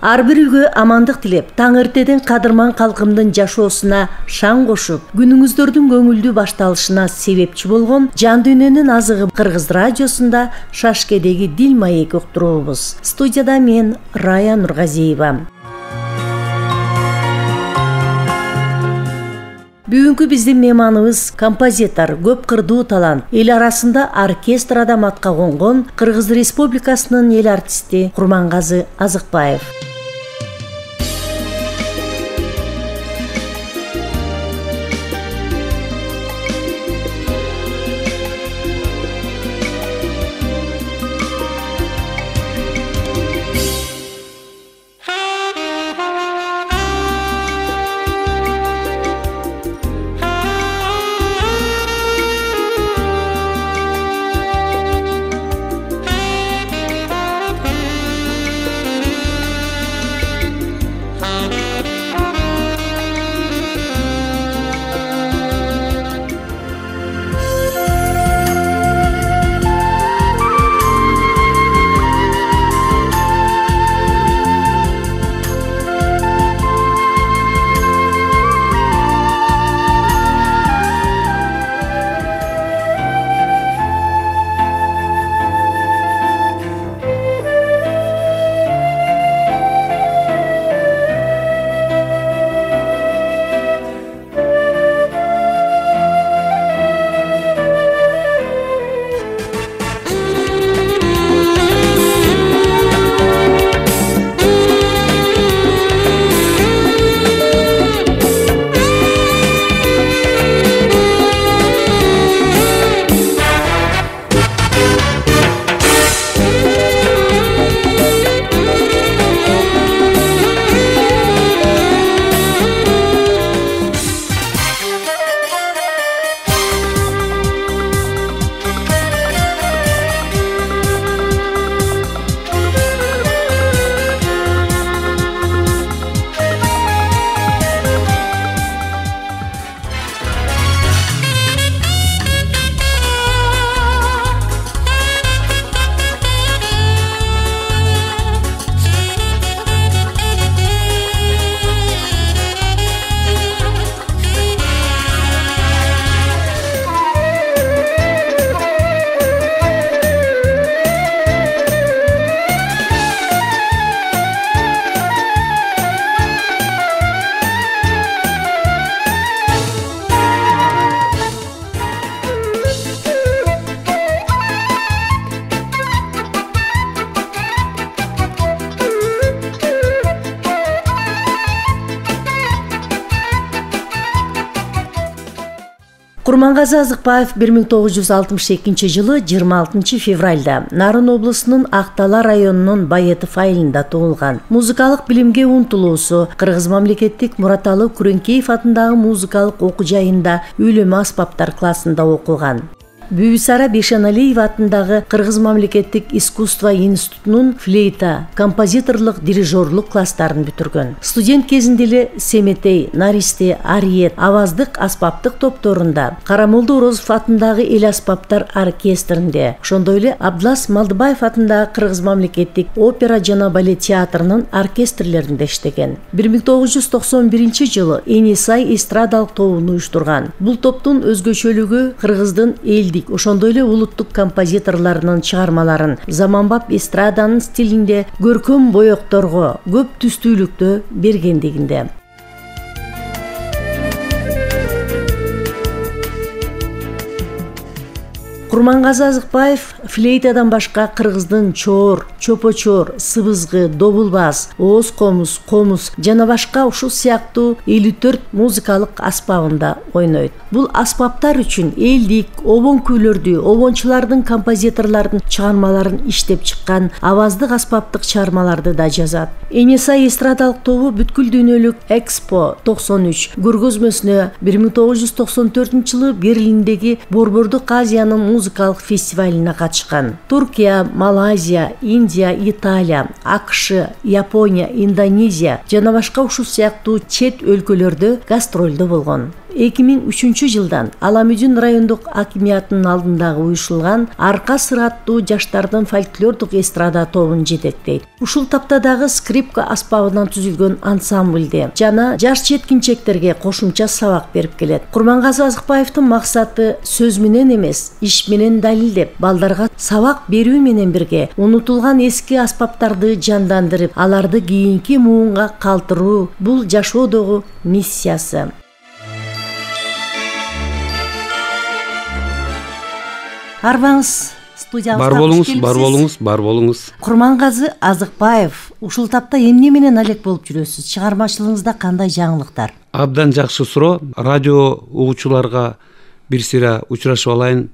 Ар бир үйгө амандык тилеп, таң эртеден кадырман калкымдын жашоосуна шаң кошуп, күнүңүздөрдүн көңүлдүү башталышына себепчи болгон Жан дүйнөнүн азыгы Кыргыз радиосунда Шашкедеги Дил маек уктуруубуз. Студияда мен Рая Нургазиева. Бүгүнкү биздин мейманыбыз композитор, көп кырдуу талант, эл арасында оркестр адам атка конгон Кыргыз Республикасынын эл артисти Курмангазы Азыкбаев. Курмангазы Азыкбаев 1962 жылы 26 февралда Нарын облусунун Актала районунун Байетов айылында туулган. Музыкалык билимге умтулуусу Кыргыз мамлекеттик Мураталы Күрөңкеев атындагы музыкалык окуу жайында үйлөмө аспаптар классында окуган. Бүйүсара Бешеналиева атындагы Кыргыз мамлекеттик искусство институтунун флейта, композиторлук, дирижерлук класстарын бүтүргөн. Студент кезинде эле Семетей, Наристе, Ариет, аваздык, аспаптык топторунда, Карамолду Орозов атындагы эл аспаптар оркестринде, ошондой эле Абдылас Малдыбаев атындагы Кыргыз мамлекеттик опера жана балет театрынын оркестрлеринде иштеген. 1991 жылы Энисай эстрадалык тобун уюштурган. Бул топтун өзгөчөлүгү Кыргыздын элдик, ошондой эле улуттук композиторлорунун чыгармаларын заманбап эстраданын стилинде көркөм боекторго, көп түстүүлүктө бергендигинде. Курмангазы Азыкбаев флейтадан башка кыргыздын чоор, чопочоор, сыбызгы, добулбас, ооз комуз, комуз жана башка ушул сыяктуу 54 музыкалык аспабында ойнойт. Бул аспаптар үчүн элдик, обон күйлөрдү, обончулардын, композиторлордун чыгармаларын иштеп чыккан аваздык аспаптык чыгармаларды да жазат. Энисай эстрадалык тобу бүткүл дүйнөлүк Экспо 93 көргөзмөсүнө 1994 жылы Берлиндеги Борбордук Азиянын музыкалык фестивалына катышкан. Туркия, Малайзия, Индия, Италия, АКШ, Япония, Индонезия жана башка ушул сыяктуу чет өлкөлөрдө гастролдо болгон. 2003 жылдан Аламүдүн райондук акимиятынын алдындагы уюшулган Арка сыр аттуу жаштардын фольклордук эстрада тобун жетектейт. Ушул таптадагы скрипка аспабынан түзүлгөн ансамблде жана жаш жеткинчектерге кошумча сабак берип келет. Курмангазы Азыкбаевдин максаты сөз менен эмес, иш менен далилдеп, балдарга сабак берүү менен бирге унутулган эски аспаптарды жандандырып, аларды кийинки муунга калтыруу бул жашоодогу миссиясы. Арбаңыз студиябызда бар болуңуз. Курмангазы Азыкбаев, ушул тапта эмне менен алек болуп жүрөсүз? Чыгармачылыгыңызда кандай жаңылыктар? Абдан жакшы суроо. Радио угуучуларга бир сыйра учурашып алайын.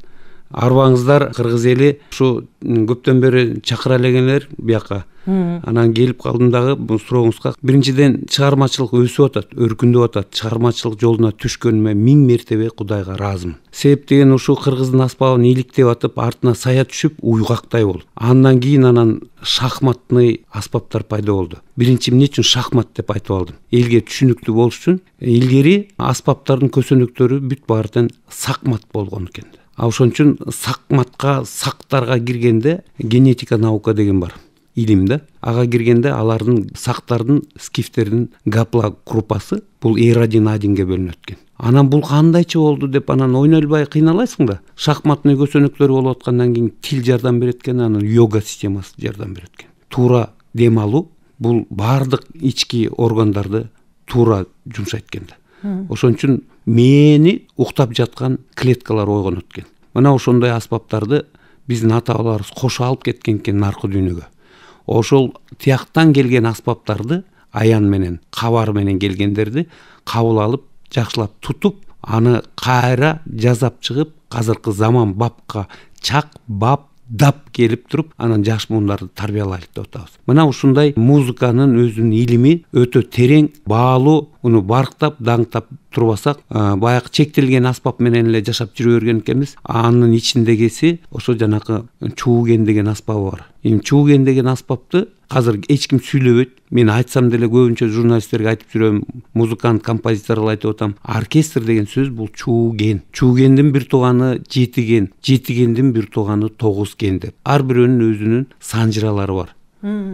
Арбаңыздар, кыргыз эли ушу көптөн бери чакыра элеңер бияка. Анан келип калдым дагы бул сурооңузга. Биринчиден чыгармачылык өсүп атат, өркүндөп атат. Чыгармачылык жолуна түшкөнүмө 1000 мертебе Кудайга ыраазымын. Себеп деген ушу кыргыздын аспабын иликтеп атып, артына сая түшүп, уйгактай болду. Андан кийин шахматный аспаптар пайда болду. Биринчи эмне үчүн шахмат деп айтып алдым? Элге түшүнүктүү болуш үчүн. Илгери аспаптардын көсөнөктөрү бүт баардын сакмат болгон экен. Ошон үчүн сакматка, сактарга киргенде генетика наука деген бар. Илим да. Ага киргенде алардын сактардын, скифтердин гапла группасы бул R1-1ге бөлүнөт экен. Анан бул кандайча болду деп анан ойнолбай кыйналасың да. Шахматный көсөнөктөр болуп аткандан кийин тил жардам берет экен, анан йога системасы жардам берет экен. Туура дем алуу бул баардык ички органдарды туура жумшайт экен да. Ошон үчүн мээни уктап жаткан клеткалар ойгонот экен. Мына ошондой аспаптарды биздин ата-бабаларыбыз кошо алып кеткен экен наркы дүйнөгө. Ошол тияктан келген аспаптарды аян менен, кабар менен келгендерди кабыл алып, жакшылап тутуп, аны кайра жазап чыгып, азыркы заман бапка чак, бап, дап келип туруп, анан жаш мундарды тарбиялайлык деп атабыз. Мына ушундай музыканын өзүнүн илими өтө терең, баалуу, уну барктап, даңктап турбасак, баягы чектелген аспап менен эле жашап жүрө берген экенбиз. Анын ичиндегиси ошо жанакы чууген деген аспабы бар. Чууген деген аспапты азыр эч ким сүйлөбөйт. Мен айтсам деле көбүнчө журналисттерге айтып жүрөм, музыкант, композиторлорго айтып атам. Оркестр деген сөз бул чууген. Чуугендин бир тууганы жетиген, жетигендин бир тууганы тогузген деп. Ар бирөөнүн өзүнүн санжыралары бар.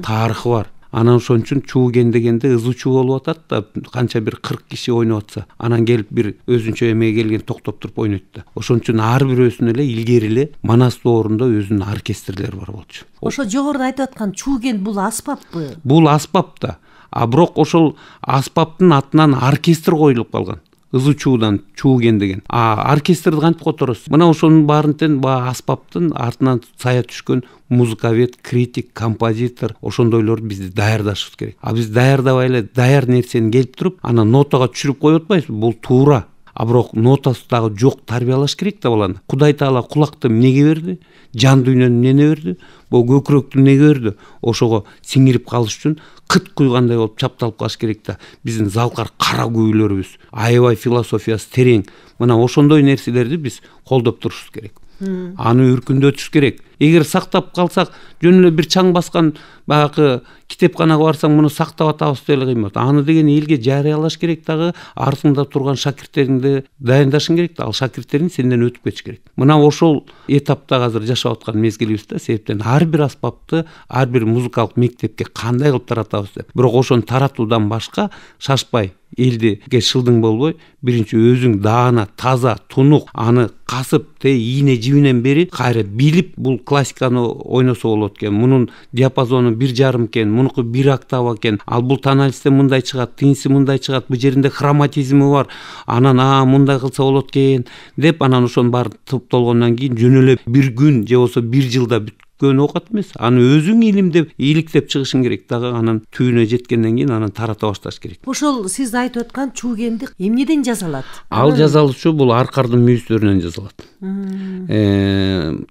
Тарыхы бар. Анан ошон үчүн чууген дегенде ызычуу болуп атат да, канча бир 40 киши ойноп атса, анан келип бир өзүнчө эмеге келген токтоп туруп ойнойт да. Ошон үчүн ар бирөөсүнүн эле илгери эле Манас доорунда өзүнүн оркестрлери бар болчу. Ошо жогоруда айтып аткан чууген бул аспаппы? Бул аспап да. А бирок ошол аспаптын атынан оркестр коюлуп калган. Ызычуудан чууген деген. Оркестрди кантип которосуз? Мына ошонун баарын тең аспаптын артынан сая түшкөн музыковед, критик, композитор, ошондойлорду бизди даярдашыбыз керек. Биз даярдабай эле даяр нерсени келип туруп, анан нотага түшүрүп коюп атпайбыз. Бул туура. Бирок нотасы дагы жок, тарбиялаш керек да баланы. Кудай Таала кулакты эмнеге берди? Жан дүйнөнү эмне берди? Бул көкүрөктү эмнеге берди? Ошого сиңирип калыш үчүн кыт куйгандай болуп чапталып калыш керек да. Биздин залкар кара күйүүлөрүбүз, аябай философиясы терең. Мына ошондой нерселерди биз колдоп турушубуз керек. Аны үркүндөтүш керек. Эгер сактап калсак, жөн эле бир чаң баскан баягы китепканага барсаң, муну сактап атабыз деп эле кыймат. Аны деген элге жарыялаш керек дагы, артыңда турган шакирттериңди дайындашың керек да, ал шакирттериң сенден өтүп кетиш керек. Мына ошол этапта азыр жашап аткан мезгилибизде, себептен ар бир аспапты, ар бир музыкалык мектепке кандай кылып таратабыз деп. Бирок ошону таратуудан башка шашпай, элдиге шылдың болбой, биринчи өзүң даана, таза, тунук, аны касып, ийне жибинен бери кайра билип, бул классиканы ойносо болот экен. Мунун диапазону 1,5 экен, мунуку 1 октава экен. Ал бул тоналисте мындай чыгат, тиңиси мындай чыгат, бул жеринде хроматизми бар. Анан мындай кылса болот экен деп, анан ошонун баары топтолгондон кийин жөн эле бир күн же болсо бир жылда бүткөн окат эмес. Аны өзүң илимдеп, иликтеп чыгышың керек дагы, анан түбүнө жеткенден кийин анан тарата башташ керек. Ошол сиз айтып аткан чуугенди эмнеден жасалат? Ал жасалуучу бул аркардын мүйүстөрүнөн жасалат.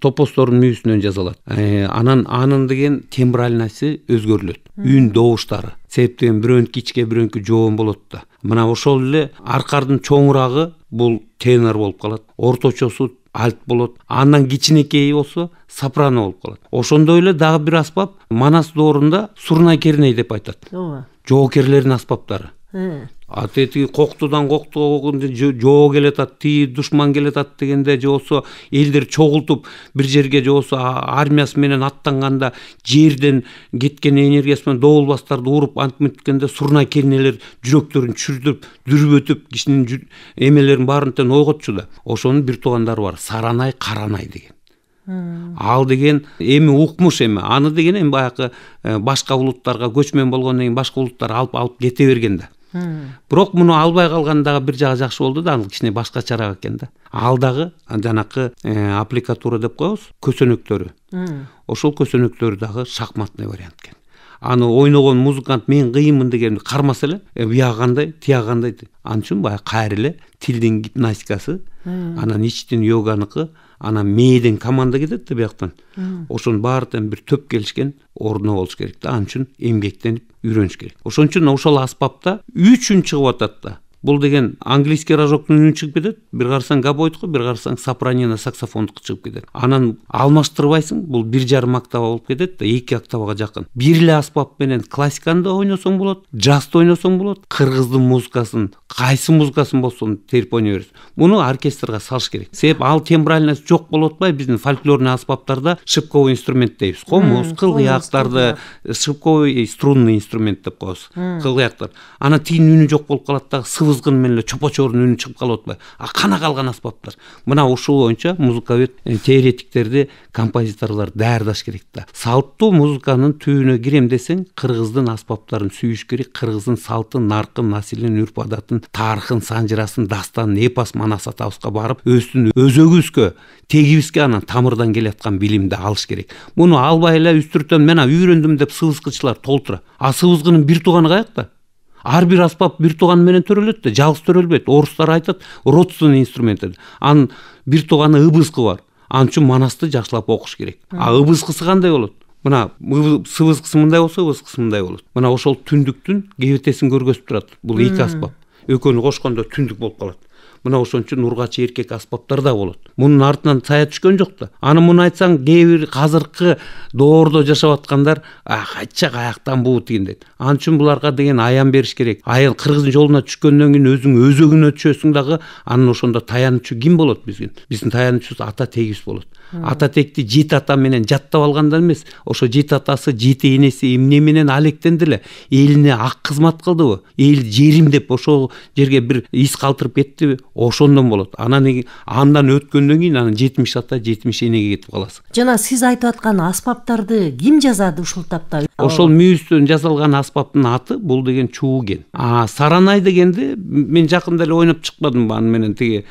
Топостордун мүйүсүнөн жасалат. Анын деген тембральныйсы өзгөрүлөт. Үн добуштары. Себептен бирөөнүкү кичке, бирөөнүкү жоон болот да. Мына ошол эле аркардын чоңурагы бул тенор болуп калат. Орточосу альт болот. Андан кичинекейи болсо сопрано болуп калат. Ошондой эле дагы бир аспап Манас доорунда сурнай керней деп айтат. Жоокерлердин аспаптары. Тетиги коктудан коктуга жоо келатат, тии душман келатат дегенде, же болсо элдер чогултуп бир жерге, же болсо армиясы менен аттанганда жерден кеткен энергиясы менен добулбастарды уруп антип мынткенде сурнай кернелер жүрөктөрүн чүрдүп, дүрбөтүп, кишинин эмелерин баарын тең ойготчу да. Ошонун бир туугандары бар, Саранай, Каранай деген. Ал деген эми укмуш, эми аны деген эми баягы башка улуттарга көчмөн болгондон кийин башка улуттар алып кете берген да. Бирок муну албай калган дагы бир жагы жакшы болду да, аны кичине башкачараак экен да. Ал дагы жанакы аппликатура деп коебуз, көсөнөктөрү. Ошол көсөнөктөрү дагы шахматный вариант экен. Аны ойногон музыкант мен кыйынмын деген кармаса эле, бияга кандай, тияга кандай. Ал үчүн баягы кайра эле тилдин гимнастикасы, анан ичтин йоганыкы, анан мээден команда кетет да бияктан. Ошонун баардыгын бир төп келишкен ордуна болуш керек да. Ал үчүн эмгектенип үйрөнүш керек. Ошон үчүн ошол аспапта 3 үн чыгып атат да. Бул деген английский рожоктун үнү чыгып кетет. Бир карасаң габойтку, бир карасаң сопранина, саксофондуку чыгып кетет. Анан алмаштырбайсың, бул 1,5 октава болуп кетет да, 2 октавага жакын. Бир эле аспап менен классиканы да ойносоң болот, джазды ойносоң болот, кыргыздын музыкасын, кайсы музыкасын болсун терип ойной бересиң. Муну оркестрге салыш керек. Себеп ал тембральность жок болуп атпайбы биздин фольклорный аспаптарда шипковый инструмент дейбиз. Комуз, кылгыяктарды шипковый струнный инструмент деп коебуз. Кылгыяктар. Анан тигинин үнү жок болуп калат да, сыбызгын менен эле чопочордун үнү чыгып калып атпайбы. Кана калган аспаптар. Мына ушул боюнча музыкабет теоретиктерди, композиторлор даярдаш керек да. Салттуу музыканын түбүнө кирем десең, кыргыздын аспаптарын сүйүш керек, кыргыздын салтын, наркын, населен, үрп адатын, тарыхын, санжырасын, дастанын, эпос, манас атабызга барып, өзөгүбүзгө, тегибизге анан тамырдан келаткан билимди алыш керек. Муну албай эле үстүртөн мен үйрөндүм деп сыбызгычылар толтура. А сыбызгынын бир тууганы каякта? Ар бир аспап бир тууган менен төрөлөт да, жалгыз төрөлбөйт. Орустар айтат, родственный инструмент. Анын бир тууганы ыбызгы бар. Ал үчүн манасты жакшылап окуш керек. А ыбызгысы кандай болот? Мына сыбызгысы мындай болсо, ыбызгысы мындай болот. Мына ошол түндүктүн кебетесин көргөзүп турат. Бул эки аспап. Экөөнү кошкондо түндүк болуп калат. Мына ошон үчүн ургачы эркек аспаптар да болот. Мунун артынан сая түшкөн жок да. Аны муну айтсаң, кээ бир азыркы доордо жашап аткандар, кайча каяктан буу деген дейт. Ал үчүн буларга деген аян бериш керек. Аян кыргыздын жолуна түшкөндөн кийин өзүң өзөгүнө түшөсүң дагы, анын ошондо таянычы ким болот биздин? Биздин таянычыбыз ата тегибиз болот. Ата текти жети ата менен жаттап алгандан эмес, ошо жети атасы, жети энеси эмне менен алектенди эле, элине ак кызмат кылдыбы, эл жерим деп ошол жерге бир из калтырып кеттиби, ошондон болот. Андан өткөндөн кийин анан 70 ата, 70 энеге кетип каласың. Жана сиз айтып аткан аспаптарды ким жазады ушул тапта? Ошол мүйүздөн жасалган аспаптын аты бул деген чууген. Саранай дегенди мен жакында эле ойноп чыкпадымбы, аны менен тиги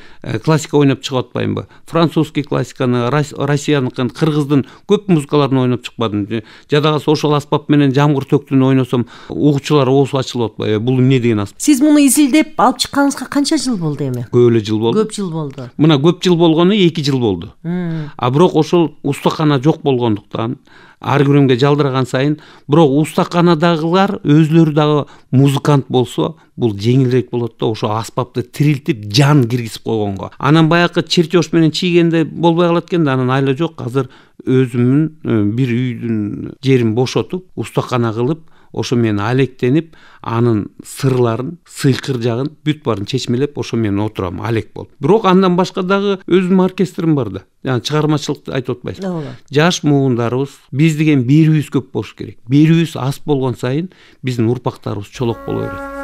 классика ойноп чыгып атпаймынбы? Французский классиканы, Россияныкын, кыргыздын көп музыкаларын ойноп чыкпадым. Жадагасы ошол аспап менен жамгыр төктүн ойносом, угуучулар оозу ачылып атпайбы? Бул эмне деген аспап? Сиз муну изилдеп алып чыкканыңызга канча жыл болду эми? Көп эле жыл болду. Көп жыл болду. Мына көп жыл болгону 2 жыл болду. А бирок ошол устакана жок болгондуктан ар күрөмгө жалдыраган сайын, бирок устаканадагылар өзлөрү дагы музыкант болсо, бул жеңилирээк болот да, ошо аспапты тирилтип жан киргизип койгонго. Анан баягы чертеж менен чийгенде болбой калат экен да, анан айла жок, азыр өзүмүн бир үйдүн жерин бошотуп, устакана кылып, ошо менен алектенип, анын сырларын, сыйкыр жагын бүт баарын чечмелеп, ошо менен отурам, алек болуп. Бирок андан башка дагы өзүмдүн оркестрим бар да. Жана чыгармачылыкты айтып атпайсыз. Жаш муундарыбыз, биз деген берүүбүз көп болуш керек. Берүүбүз аз болгон сайын биздин урпактарыбыз чолок боло берет.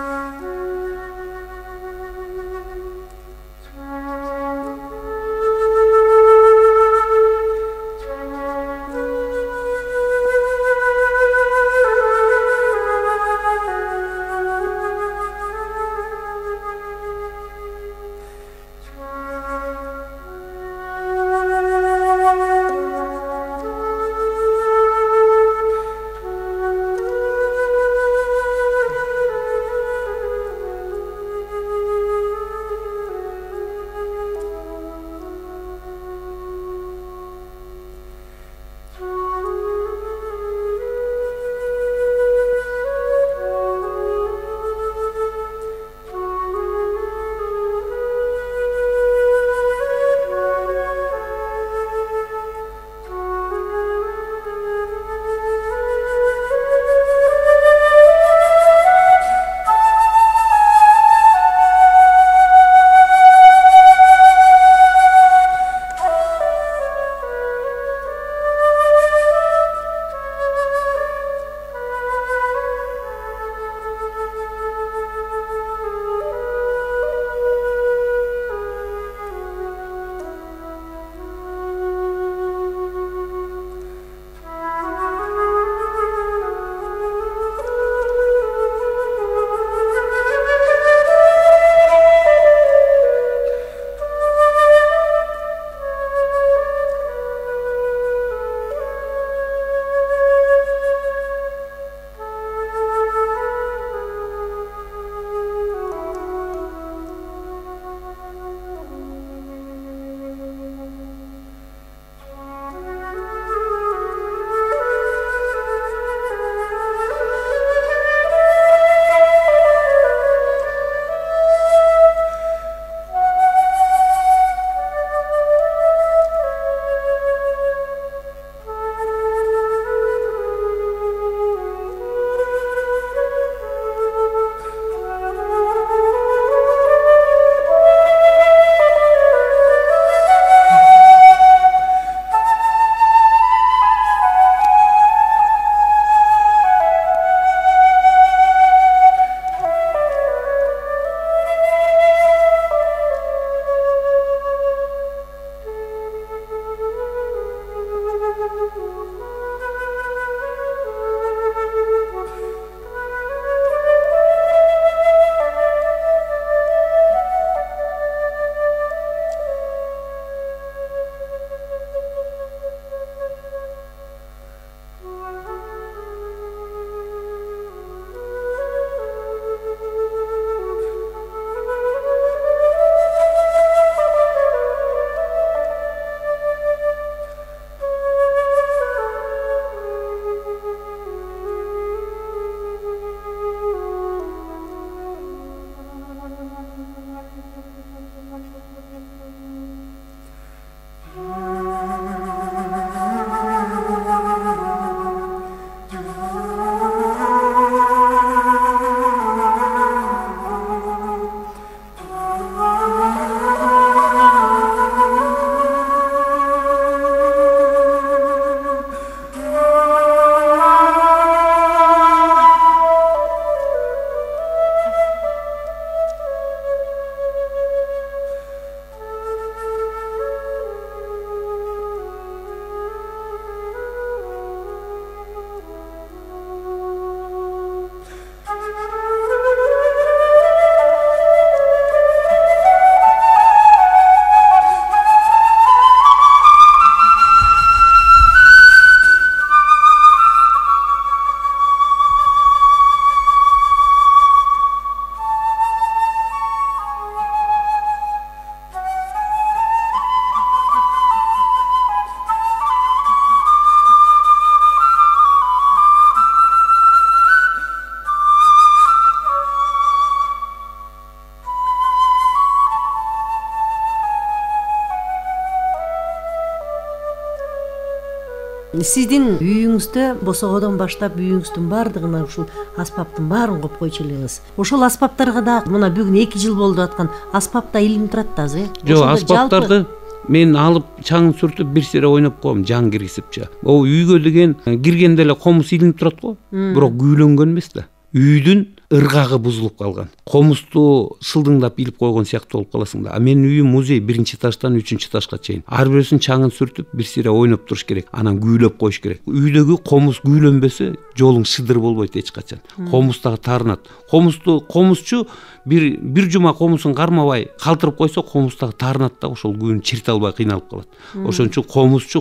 Сиздин үйүңүздө босогодон баштап үйүңүздүн баардыгына ушул аспаптын баарын коюп койчу элеңиз. Ошол аспаптарга да мына бүгүн 2 жыл болду аткан аспапта илим турат да азыр. Жок, аспаптарды мен алып чаңын сүртүп бир сире ойноп коем, жан киргизипчи. О үйгө деген киргенде эле комуз илинип турат го, бирок күүлөнгөн эмес да. Үйдүн ыргагы бузулуп калган. Комузду шылдыңдап илип койгон сыяктуу болуп каласың да. А менин үйүм музей 1-таштан 3-ташка чейин. Ар бирөсүн чаңын сүртүп бир сире ойноп туруш керек. Анан күүлөп коюш керек. Үйдөгү комуз күүлөнбөсө жолуң шыдыр болбойт эч качан. Комуз дагы таарынат. Комузчу бир жума комузун кармабай калтырып койсо, комуз дагы таарынат да, ошол күүнү чирте албай кыйналып калат. Ошон үчүн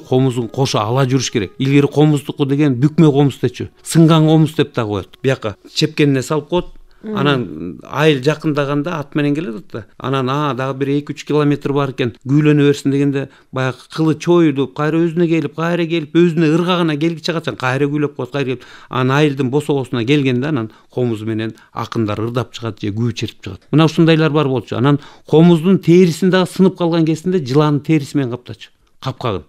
комузун кошо ала жүрүш керек. Илгери комуздуку деген бүкмө комуз дечү. Сынган комуз деп да коет. Бияка чепкенине салып коет. Анан айыл жакындаганда ат менен келет да. Анан дагы бир 2-3 километр бар экен, күүлөнө берсин дегенде баягы кылы чоюлуп, кайра өзүнө келип, өзүнө ыргагына келгиче качан кайра күүлөп коет, кайра келип. Анан айылдын босогосуна келгенде анан комуз менен акындар ырдап чыгат же күү чирип чыгат. Мына ушундайлар бар болчу. Анан комуздун терисин дагы сынып калган кезинде жыланын териси менен каптачу. Капкагын.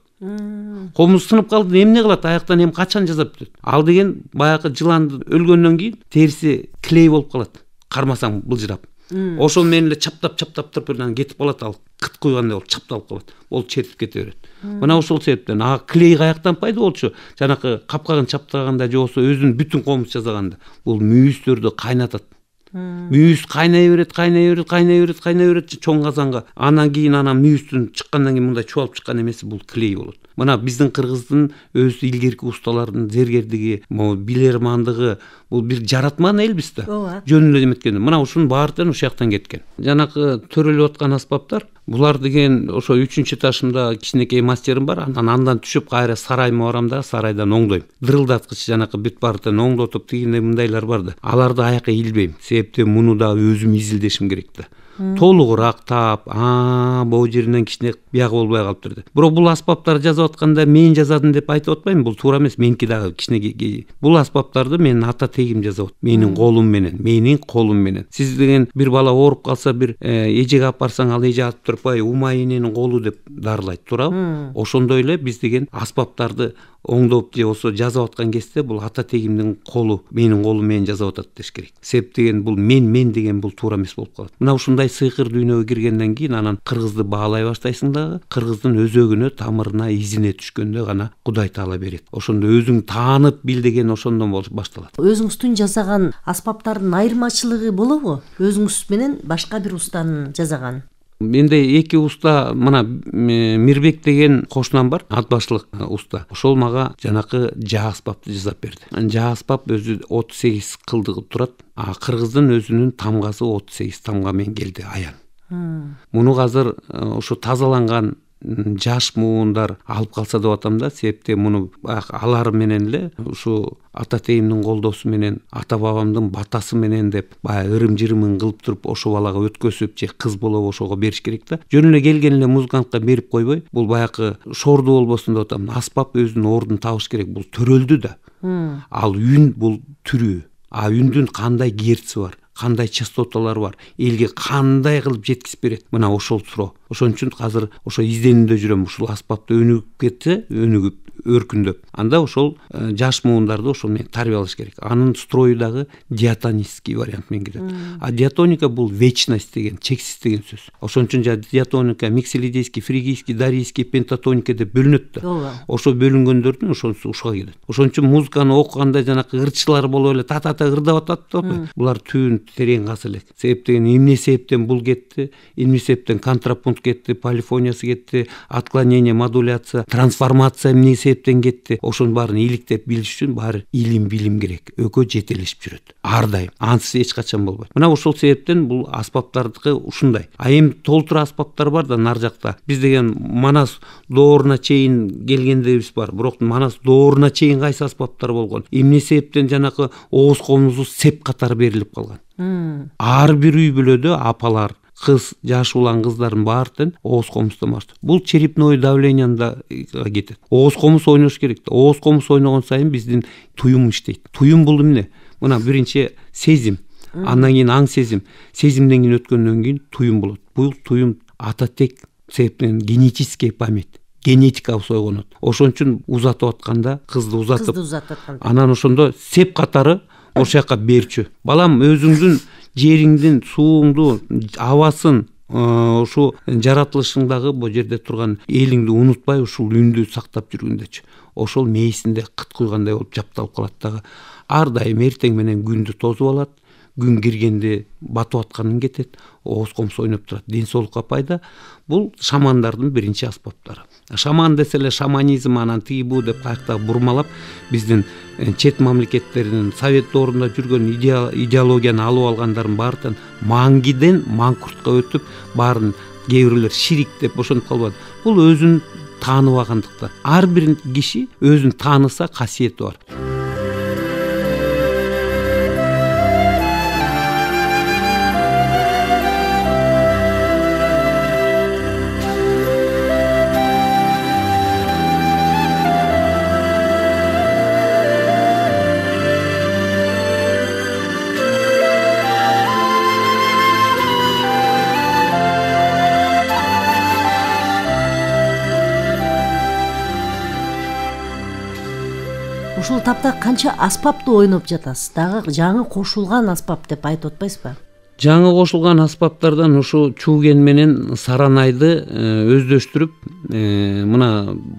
Комуз сынып калды, эмне кылат? Аяктан эми качан жазап бүтөт? Ал деген баягы жыланды өлгөндөн кийин териси клей болуп калат. Кармасаң былжырап. Ошол менен эле чаптап туруп анан кетип калат, ал кыт куйгандай болуп чапталып калат. Ол чертип кете берет. Мына ошол себептен клей каяктан пайда болчу? Жанакы капкагын чаптаганда же болсо өзүнүн бүтүн комуз жасаганда бул мүйүздөрдү кайнатат. Мүйүз кайнай берет, чоң казанга. Анан кийин мүйүздүн чыккандан кийин мындай чуалып чыккан эмеси бул клей болот. Мына биздин кыргыздын өз илгерки усталарынын зергердиги, билермандыгы, бул бир жаратман элбиз да. Жөн эле эметкен. Мына ушунун баары тең ушул жактан кеткен. Жанакы төрөлүп аткан аспаптар, булар деген ошо 3-ташымда кичинекей мастерим бар. Андан түшүп кайра сарайыма барам да, сарайдан оңдойм. Дырылдаткыч жанакы бүт баары тең оңдотуп дегенде мындайлар бар да. Аларды аяка илбейм. Себептен муну да өзүм изилдешим керек да. Толугураак таап, могу жеринен кичине биягы болбой калыптыр деп. Бирок бул аспаптарды жасап атканда мен жазадым деп айтып атпайм, бул туура эмес. Меники дагы кичине бул аспаптарды менин ата тегим жасап атат. Менин колум менен. Сиз деген бир бала ооруп калса, бир эжеге алып барсаң, ал эже атып туруп, умай эненин колу деп дарылайт, туурабы? Ошондой эле биз деген аспаптарды оңдоп же болсо жазап аткан кезде бул ата тегимдин колу, менин колум менен жасап атат деш керек. Себеп деген бул мен деген бул туура эмес болуп калат. Мына ушундай сыйкыр дүйнөгө киргенден кийин анан кыргызды баалай баштайсың дагы, кыргыздын өзөгүнө, тамырына, изине түшкөндө гана Кудай Таала берет. Ошондо өзүң таанып бил деген ошондон башталат. Өзүңүздүн жасаган аспаптардын айырмачылыгы болобу? Өзүңүз менен башка бир устанын жасаган? Менде 2 уста, мына Мирбек деген кошунам бар, ат башлык уста. Ошол мага жанакы жаа аспапты жасап берди. Жаа аспап өзү 38 кылдыгы турат. Кыргыздын өзүнүн тамгасы 38 тамга менен келди, аян. Муну азыр ошо тазаланган жаш муундар алып калса деп атам да, себептен муну алар менен эле ушу ата тегимдин колдосу менен, ата бабамдын батасы менен деп баягы ырым-жырымын кылып туруп ошо балага өткөзүп же кыз болобу ошого бериш керек да. Жөн эле келген эле музыкантка берип койбой, бул баягы шорду болбосун деп атам. Аспап өзүнүн ордун табыш керек. Бул төрөлдү да. Ал үн бул түрү. Үндүн кандай герци бар, кандай частоталар бар, элге кандай кылып жеткизип берет. Мына ошол суроо. Ошон үчүн азыр ошо изденүүдө жүрөм. Ушул аспапты өнүгүп кетсе, өркүндөп. Анда ошол жаш муундарды ошол менен тарбиялаш керек. Анын строю дагы диатонический вариант менен келет. Диатоника бул вечность деген, чексиз деген сөз. Ошон үчүн диатоника, микселидейский, фригийский, дарийский, пентатоника деп бөлүнөт да. Ошо бөлүнгөндөрдүн ошонусу ушуга келет. Ошон үчүн музыканы окуганда жанакы ырчылар болуп эле та-та-та ырдап атат. Булар түбүн терең каз элек. Себептен эмне себептен бул кетти, эмне себептен контрапункт кетти, полифониясы кетти, отклонение, модуляция, трансформация эмне себептен кетти. Ошонун баарын иликтеп билиш үчүн баары илим, билим керек. Экөө жетелешип жүрөт. Ар дайым. Ансыз эч качан болбойт. Мына ошол себептен бул аспаптардыкы ушундай. Эми толтура аспаптар бар да нар жакта. Биз деген Манас дооруна чейин келгендебиз бар. Бирок Манас дооруна чейин кайсы аспаптар болгон? Эмне себептен жанакы ооз комузу сеп катары берилип калган? Ар бир үй бүлөдө апалар, кыз, жаш улан кыздардын баардын ооз комуздон баштап. Бул черепное давлениеда кетет. Ооз комуз ойнош керек. Ооз комуз ойногон сайын биздин туюм иштейт. Туюм бул эмне? Мына биринчи сезим, андан кийин аң сезим, сезимден кийин өткөндөн кийин туюм болот. Бул туюм ата тек себептен генетический память. генетикабыз ойгонот. Ошон үчүн узатып атканда, кызды узатып анан ошондо сеп катары ошол жака берчү. Балам, өзүңдүн жериңдин, сууңду, абасын, ушу жаратылышыңдагы бул жерде турган элиңди унутпай ушул үндү сактап жүргүндөчү. Ошол мээсинде кыт куйгандай болуп жапталып калат дагы. Ар дайым эртең менен күндү тосуп алат. Күн киргенде батып атканын кетет, ооз комуз ойноп турат. Ден соолукка пайда. Бул шамандардын биринчи аспаптары. Шаман десе эле шаманизм анан тиги бу деп каякта бурмалап, биздин чет мамлекеттеринин совет доорунда жүргөн идеологияны алып алгандардын баардыгын маңгиден маңкуртка өтүп, баарын кээ бирлер ширик деп ошентип калбады. Бул өзүн тааныбагандыктан. Ар бир киши өзүн тааныса касиети бар. Ушул тапта канча аспапты ойноп жатасыз? Дагы жаңы кошулган аспап деп айтып атпайсызбы? Жаңы кошулган аспаптардан ушу чууген менен саранайды өздөштүрүп, мына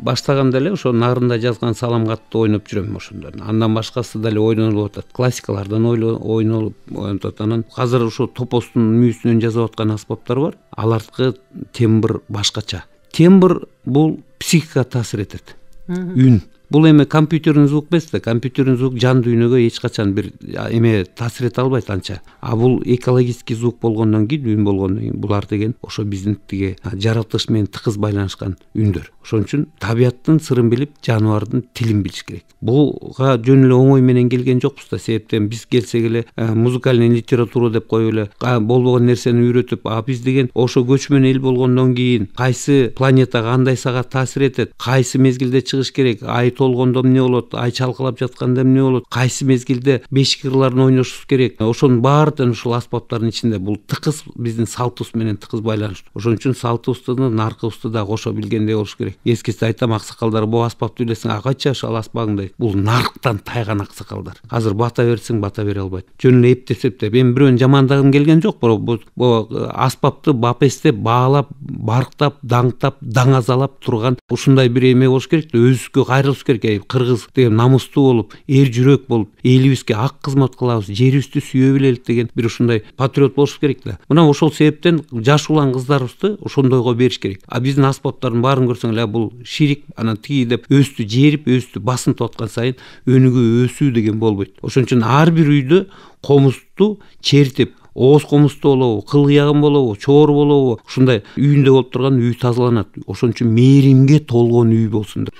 баштаганда эле ошо нарында жазган салам катты ойноп жүрөм ошондон. Андан башкасы деле ойнолуп атат. Классикалардан ойнолуп атат. Анан азыр ошо топостун мүйүсүнөн жазып аткан аспаптар бар. Алардыкы тембр башкача. Тембр бул психикага таасир этет. Үн. Бул эми компьютердин звук эмес да, компьютердин звук жан дүйнөгө эч качан бир эме таасир эте албайт анча. А бул экологический звук болгондон кийин, үн болгондон кийин булар деген ошо биздин тиги жаратылыш менен тыгыз байланышкан үндөр. Ошон үчүн табияттын сырын билип, жаныбардын тилин билиш керек. Буга жөн эле оңой менен келген жокпуз да, себептен биз келсек эле музыкальный литература деп коюп эле болбогон нерсени үйрөтүп, биз деген ошо көчмөн эл болгондон кийин кайсы планетага кандай саат таасир этет, кайсы мезгилде чыгыш керек, ай толгондо эмне болот, ай чалкалап жатканда эмне болот, кайсы мезгилде бешик кырларын ойношубуз керек. Ошонун баардыгын ушул аспаптардын ичинде бул тыкыз биздин салтыбыз менен тыкыз байланыштуу. Ошон үчүн салтыбызды, наркыбызды да кошо билгендей болуш керек. Эскисе айтам, аксакалдар бул аспапты билесиң, кайча ошол аспагың дейт. Бул нарктан тайган аксакалдар. Азыр бата берсең бата бере албайт. Жөн эле эптеп, эми бирөөнү жамандагым келген жок, бирок бул аспапты бапестеп, баалап, барктап, даңктап, даңазалап турган ушундай бир эме болуш керек да, өзүбүзгө кайрылыш керек. Кыргыз деген намустуу болуп, эл жүрөк болуп, элибизге ак кызмат кылабыз, жерибизди сүйө билелик деген бир ушундай патриот болуш керек да. Мына ошол себептен жаш улан кыздарыбызды ошондойго бериш керек. Биздин аспаптардын баарын көрсөң эле бул ширик, анан тиги деп өстү жерип, өстү басынтып аткан сайын өнүгүү өсүү деген болбойт. Ошон үчүн ар бир үйдө комузду чертип, ооз комузду болобу, кыл кыягын болобу, чоор болобу, ушундай үйүндө болуп турган үй тазаланат. Ошон үчүн мээримге толгон үй болсун деп.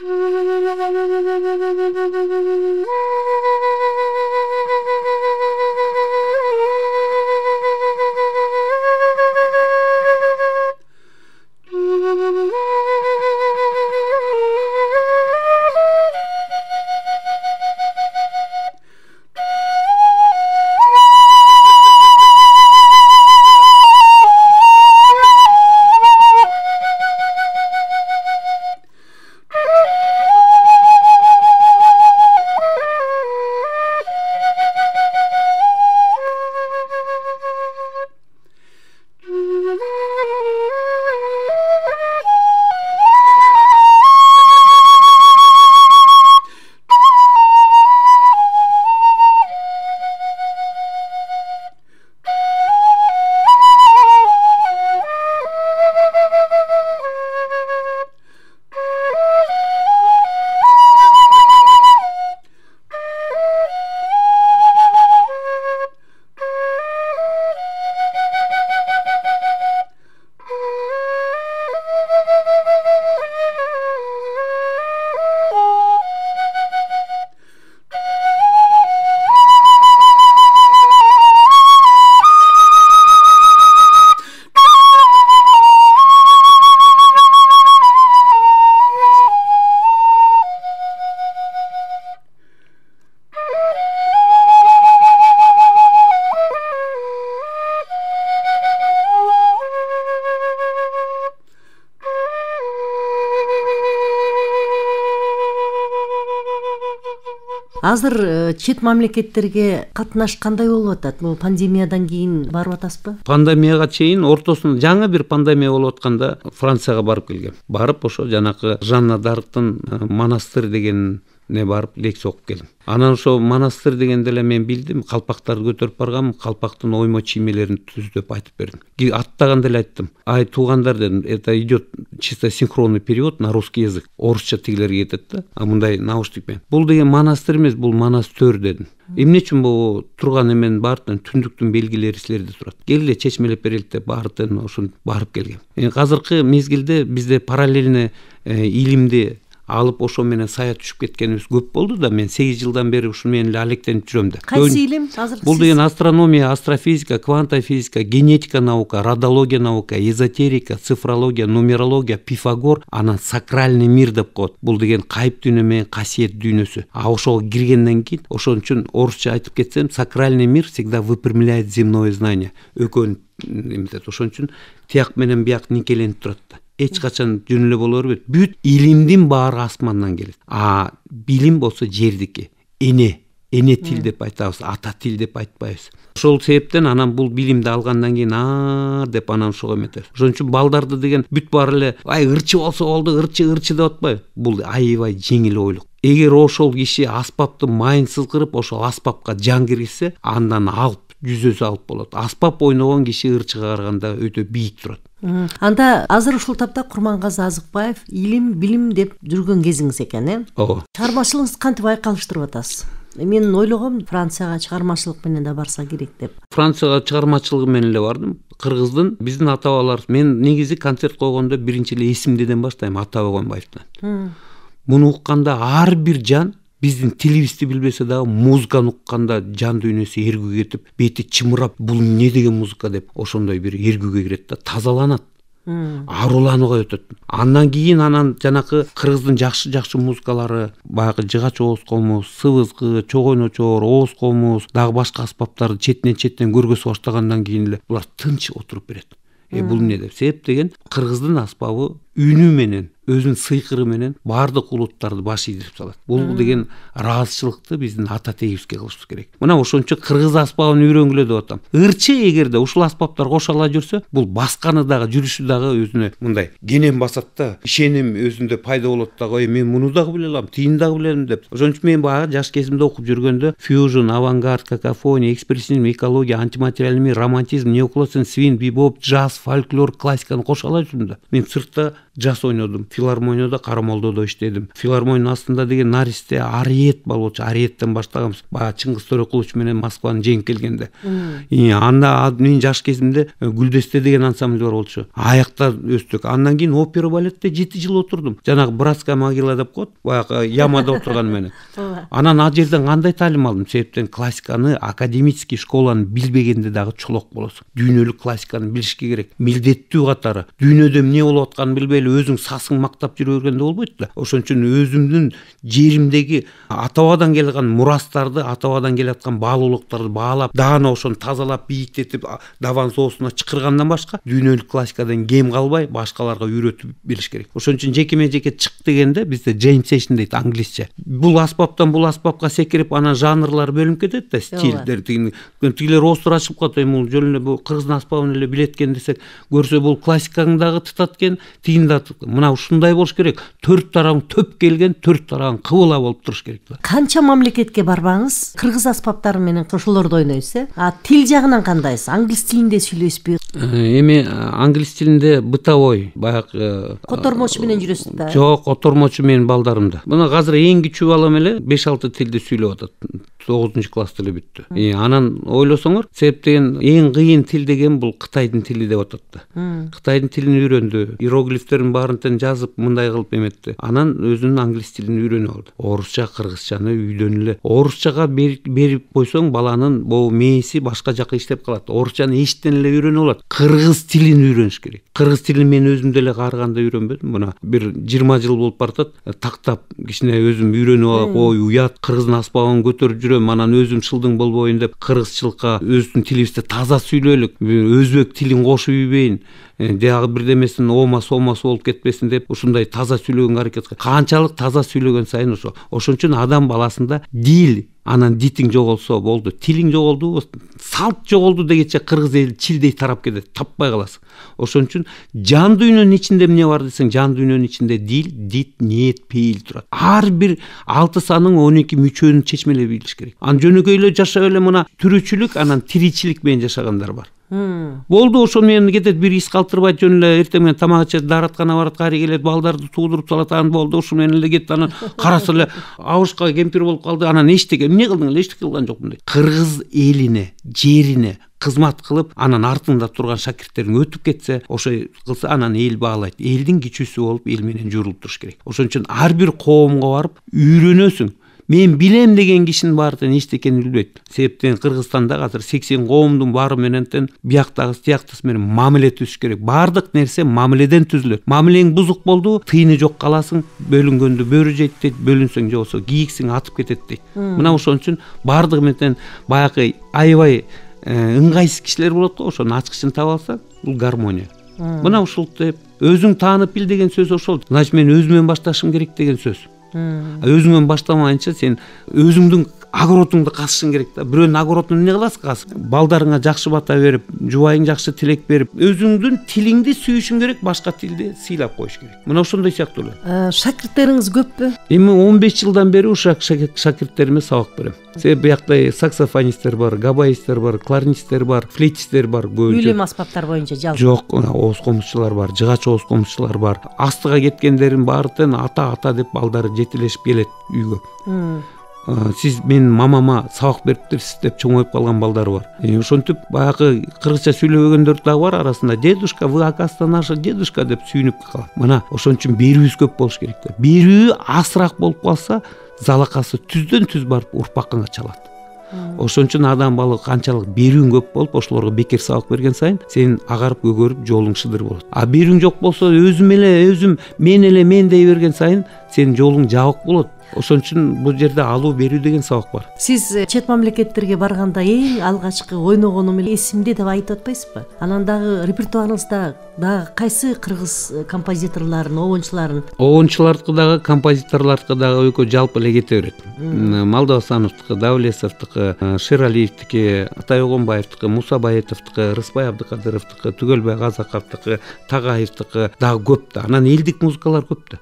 Азыр чет мамлекеттерге катнаш кандай болуп атат? Бул пандемиядан кийин барып атасызбы? Пандемияга чейин ортосунда жаңы бир пандемия болуп атканда Францияга барып келгем. Барып ошо жанакы Жанна Дарктын монастырь деген барып лекция окуп келдим. Анан ошо монастырь дегенде эле мен билдим, калпактарды көтөрүп баргам, калпактын оймо чиймелерин түздөп айтып бердим. Аттаганда эле айттым. Ай туугандар дедим, это идет чисто синхронный перевод на русский язык. Орусча тигилерге кетет да. А мындай наушник менен. Бул деген монастырь эмес, бул монастырь дедим. Эмне үчүн бул турган эменин баардыгын түндүктүн белгилери силерде турат. Келгиле чечмелеп берелик деп баардыгын ошону барып келгем. Азыркы мезгилде бизде параллельно илимди алып ошо менен сая түшүп кеткенибиз көп болду да. Мен 8 жылдан бери ушу менен эле алектенип жүрөм да. Кайсы илим азыр? Бул деген астрономия, астрофизика, квантовая физика, генетика наука, радиология наука, эзотерика, цифрология, нумерология, Пифагор, анан сакральный мир деп коет. Бул деген кайып дүйнө менен касиет дүйнөсү. А ошого киргенден кийин, ошон үчүн орусча айтып кетсем, сакральный мир всегда выпрямляет земное знание. Экөөнү эметет. Ошон үчүн тияк менен бияк никеленип турат да. Эч качан жөн эле боло бербейт. Бүт илимдин баары асмандан келет. А билим болсо жердики. Эне тил деп айтабыз, ата тил деп айтпайбыз. Ошол себептен анан бул билимди алгандан кийин деп анан ошого эметет. Ошон үчүн балдарды деген бүт баары эле ырчы болсо болду, ырчы деп атпайбы. Бул аябай жеңил ойлук. Эгер ошол киши аспаптын майын сызгырып, ошол аспапка жан киргизсе, андан жүзөсү алып болот. Аспап ойногон киши ырчыга караганда өтө бийик турат. Анда азыр ушул тапта Курмангазы Азыкбаев илим, билим деп жүргөн кезиңиз экен, Ооба. Чыгармачылыгыңызды кантип айкалыштырып атасыз? Мен ойлогом Францияга чыгармачылык менен да барса керек деп. Францияга чыгармачылыгы менен эле бардым. Кыргыздын биздин ата бабалар, мен негизи концерт койгондо биринчи эле эсимдеден баштайм, ата Богонбаевден. Муну укканда ар бир жан биздин тилибизди билбесе дагы музыканы укканда жан дүйнөсү эргүүгө кетип, бети чымырап, бул эмне деген музыка деп ошондой бир эргүүгө кирет да, тазаланат. Аруланууга өтөт. Андан кийин жанакы кыргыздын жакшы музыкалары, баягы жыгач ооз комуз, сыбызгы, чогойночор, ооз комуз, дагы башка аспаптарды четтен көргөзө баштагандан кийин эле булар тынч отуруп берет. Бул эмне деп? Себеп деген кыргыздын аспабы үнү менен, өзүнүн сыйкыры менен баардык улуттарды баш ийдирип салат. Бул деген ыраазычылыкты биздин ата тегибизге кылышыбыз керек. Мына ошончо кыргыз аспабын үйрөнгүлө деп атам. Ырчы эгерде ушул аспаптар кошула жүрсө, бул басканы дагы, жүрүшү дагы өзүнө мындай кенен басат да, ишеним өзүндө пайда болот да, мен муну дагы биле алам, тиини дагы билем деп. Ошон үчүн мен баягы жаш кезимде окуп жүргөндө фьюжн, авангард, какофония, экспрессионизм, экология, антиматериальный мир, романтизм, неоклассицизм, свин, бибоп, джаз, фольклор, классиканы кошула жүрдүм да. Мен сыртта джаз ойнодум, филармонияда, Карамолдодо иштедим. Филармониянын астында деген Наристе Ариет болчу, Ариеттен баштаганбыз. Баягы Чыңгыз Төрөкулович менен Москваны жеңип келгенде. Анда мен жаш кезимде Гүлдесте деген ансамбль бар болчу. Аякта өстүк. Андан кийин опера балетте 7 жыл отурдум. Жанагы братская могила деп коет, баягы ямада отурган менен. Анан ал жерден кандай таалим алдым? Себептен классиканы, академический школаны билбегенде дагы чолок болосуң. Дүйнөлүк классиканы билишке керек. Милдеттүү катары. Дүйнөдө эмне болуп атканын билбей өзүң сасың мактап жүрө бергенде болбойт да. Ошон үчүн өзүмдүн жеримдеги ата бабадан келген мурастарды, ата бабадан келаткан баалуулуктарды баалап, даана ошону тазалап, бийиктетип, даван соосуна чыкыргандан башка дүйнөлүк классикадан кем калбай башкаларга үйрөтүп билиш керек. Ошон үчүн жеке чык дегенде бизде jam session дейт англисче. Бул аспаптан бул аспапка секирип, анан жанрлар бөлүнүп кетет да, стилдер. Тигилер оозтур ачып калат, бул жөн эле бул кыргыздын аспабын эле билет экен десек, көрсө бул классиканы дагы тытат экен, мына ушундай болуш керек. 4 тарабың төп келген, 4 тарабың кыбыла болуп туруш керек. Канча мамлекетке барбаңыз, кыргыз аспаптары менен ошолорду ойнойсуз, тил жагынан кандайсыз? Англис тилинде сүйлөшпү? Эми англис тилинде бытовой, баягы котормочу менен жүрөсүз да? Жок, котормочу менин балдарымда. Мына азыр эң кичүү балам эле 5-6 тилди сүйлөп атат. 9-класста эле бүттү. Анан ойлосоңор, себеп деген эң кыйын тил деген бул Кытайдын тили деп атат да. Кытайдын тилин үйрөндү, иероглифтерин баарын тең жазып, мындай кылып эметти. Анан өзүнүн англис тилин үйрөнүп алды. Орусча, кыргызчаны үйдөн эле. Орусчага берип койсоң, баланын бул мээси башка жака иштеп калат. Орусчаны эчтен эле үйрөнүп алат. Кыргыз тилин үйрөнүш керек. Кыргыз тилин мен өзүм деле карыганда үйрөнбөдүм. Мына бир 20 жыл болуп баратат. Тактап кичине өзүм үйрөнүп алып, ой уят, кыргыздын аспабын көтөрүп жүрөм. Анан өзүм чылдың болбойын деп кыргызчылыкка өзүнүн тилибизде таза сүйлөйлүк, өзбек тилин кошуп ийбейин. Дагы бирдемесин омас болуп болуп кетпесин деп ушундай таза сүйлөгөнгө аракет кылат. Канчалык таза сүйлөгөн сайын ошон үчүн адам баласында дил, анан дитиң жоголсо болду, тилиң жоголду, салт жоголду дегенче кыргыз эли чилдей тарап кетет, таппай каласың. Ошон үчүн жан дүйнөнүн ичинде эмне бар десең, жан дүйнөнүн ичинде дил, дит, ниет, пейил турат. Ар бир 6 санын 12 мүчөнүн чечмелеп билиш керек. Анан жөнөкөй эле жашап эле мына тирүүчүлүк, анан тиричилик менен жашагандар бар. Болду, ошону менен кетет, бир ис калтырбайт, жөн эле эртең менен тамак ичет, даараткана барат, кайра келет, балдарды туудуруп салат, анан болду, ошо менен эле кетти. Анан караса эле абышка кемпир болуп калды. Анан эчтеке эмне кылдың эле, эчтеке кылган жокмун дейт. Кыргыз элине, жерине кызмат кылып, анан артында турган шакирттериң өтүп кетсе, ошо кылса, анан эл баалайт. Элдин кичүүсү болуп, эл менен журулуп туруш керек. Ошон үчүн ар бир коомго барып үйрөнөсүң. Мен билем деген кишинин баардыгын эчтекени билбейт. Себептен Кыргызстанда азыр 80 коомдун баары менен бияктагы тияктысы менен мамиле түзүш керек. Баардык нерсе мамиледен түзүлөт. Мамилең бузук болду, тыйыны жок каласың, бөлүнгөндү бөрү жейт дейт, бөлүнсөң же болсо кийиксиң атып кетет дейт. Мына ошон үчүн баардыгы менен баягы аябай ыңгайсыз кишилер болот го, ошонун ачкычын таба алса, бул гармония. Мына ушул деп өзүң таанып бил деген сөз ошол. Значит, мен өзүмөн башташым керек деген сөз. Өзүңөн баштамайынча сен өзүңдүн огородуңду касышың керек да. Бирөөнүн огородун эмне кыласың? Касып. Балдарыңа жакшы бата берип, жубайың жакшы тилек берип, өзүңдүн тилиңди сүйүшүң керек, башка тилди сыйлап коюш керек. Мына ошондой сыяктуу эле. Шакирттериңиз көппү? Эми 15 жылдан бери ушак шакирттериме сабак берем. Себеби биякта саксофонисттер бар, габаисттер бар, кларнисттер бар, флейтисттер бар, көбүнчө. Үйлем аспаптар боюнча жалпы. Жок, ооз комузчулар бар, жыгач ооз комузчулар бар. Астыга кеткендердин баардыгын ата деп балдары жетелешип келет үйгө. Сиз мен мамама сабак бериптирсиз деп чоңоюп калган балдар бар. Ошентип баягы кыргызча сүйлөгөндөр дагы бар арасында. Дедушка, вы оказывается наша дедушка деп сүйүнүп калат. Мына ошон үчүн берүүбүз көп болуш керек да. Берүү асыраак болуп калса, залакасы түздөн түз барып урпакка чалат. Ошон үчүн адам бала канчалык берүүң көп болуп, ошолорго бекер сабак берген сайын, сен агарып көгөрүп, жолуң шыдыр болот. А берүүң жок болсо, өзүм мен дей берген сайын, сенин жолуң жабык болот. Ошон үчүн бул жерде алуу берүү деген сабак бар. Сиз чет мамлекеттерге барганда эң алгачкы ойногонум эле эсимде деп айтып атпайсызбы? Анан дагы репертуарыңызда дагы кайсы кыргыз композиторлорун, обончулардыкы дагы, композиторлордукы дагы экөө жалпы эле кете берет. Малдабасановдукы, Давлесовдукы, Шералиевдики, Атай Огонбаевдики, Муса Баетовдукы, Рыспай Абдыкадыровдукы, Түгөлбай Казаковдукы, Тагаевдики дагы көп да. Анан элдик музыкалар көп да.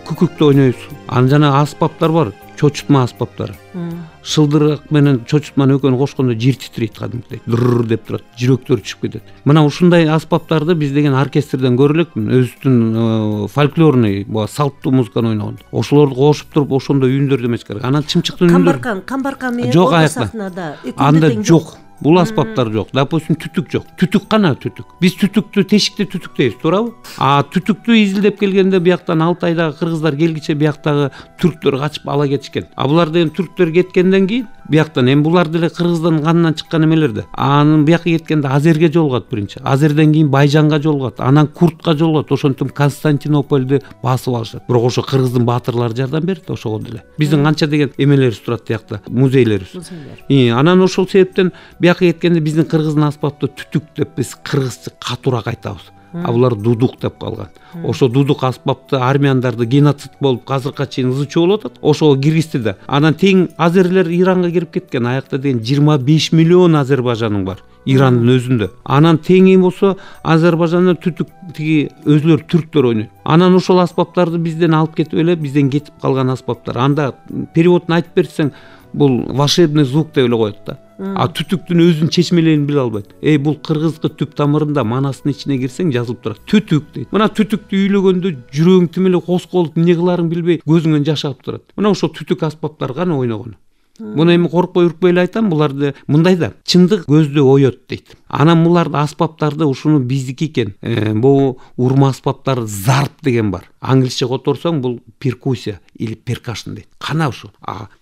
Күкүктү ойнойбуз. Анан жана аспаптар бар, чочутма аспаптары. Шылдырак менен чочутманы экөөнү кошкондо жер титрейт кадимкидей. Дыр деп турат, жүрөктөр түшүп кетет. Мына ушундай аспаптарды біз деген оркестрден көрө элекмин. Өзүнүн фольклорный, салттуу музыканы ойногондо. Ошолорду кошуп туруп, ошондой үйүндөрдү эмес керек. Анан чымчыктын үйүндөрү. Камбаркан менен орто сахнада анда жок. Бул аспаптар жок. Допустим, түтүк жок. Түтүк кана түтүк. Биз түтүктү тешикте түтүк дейбиз, туурабы? А түтүктү изилдеп келгенде бияктан Алтайдагы кыргыздар келгиче бияктагы түрктөр качып ала кетишкен. А булар деген түрктөр кеткенден кийин бияктан эми булар деле кыргыздын канынан чыккан эмелер да. Анын бияка кеткенде Азерге жолугат биринчи. Азерден кийин Байжанга жолугат, анан Куртка жолугат, ошентип Константинополду басып алышат. Бирок ошо кыргыздын баатырлары жардам берди ошого деле. Биздин канча деген эмелерибиз турат биякта, музейлерибиз. Анан ошол себептен бияка кеткенде биздин кыргыздын аспапты түтүк деп биз кыргызча катуураак айтабыз. Булар дудук деп калган. Ошо дудук аспапты армяндарды геноцид болуп азыркыга чейин ызычуу болуп атат. Ошого киргизди да. Анан тең азерлер Иранга кирип кеткен. Аякта деген 25 миллион азербайжаның бар. Ирандын өзүндө. Анан теңи болсо Азербайжанда түтүк тиги өзлөр түрктөр ойнойт. Анан ошол аспаптарды бизден алып кетип эле, бизден кетип калган аспаптар. Анда переводун айтып берсең, бул волшебный звук деп эле коет да. А түтүктүн өзүнүн чечмелерин биле албайт. Бул кыргызгы түп тамырында манастын ичине кирсең жазылып турат. Түтүк дейт. Мына түтүктү уйлөгөндө жүрөгүң тим эле косколуп, эмне кыларын билбей көзүңөн жаш агып турат. Мына ошол түтүк аспаптар гана ойногон. Муну эми коркпой үркпөй эле айтам, буларды мындай да чындык көздү оёт дейт. Анан буларды аспаптарды ушуну биздики экен. Бул урма аспаптары зарп деген бар. Англисче которсоң бул перкуссия или перкашн дейт. Кана ушу.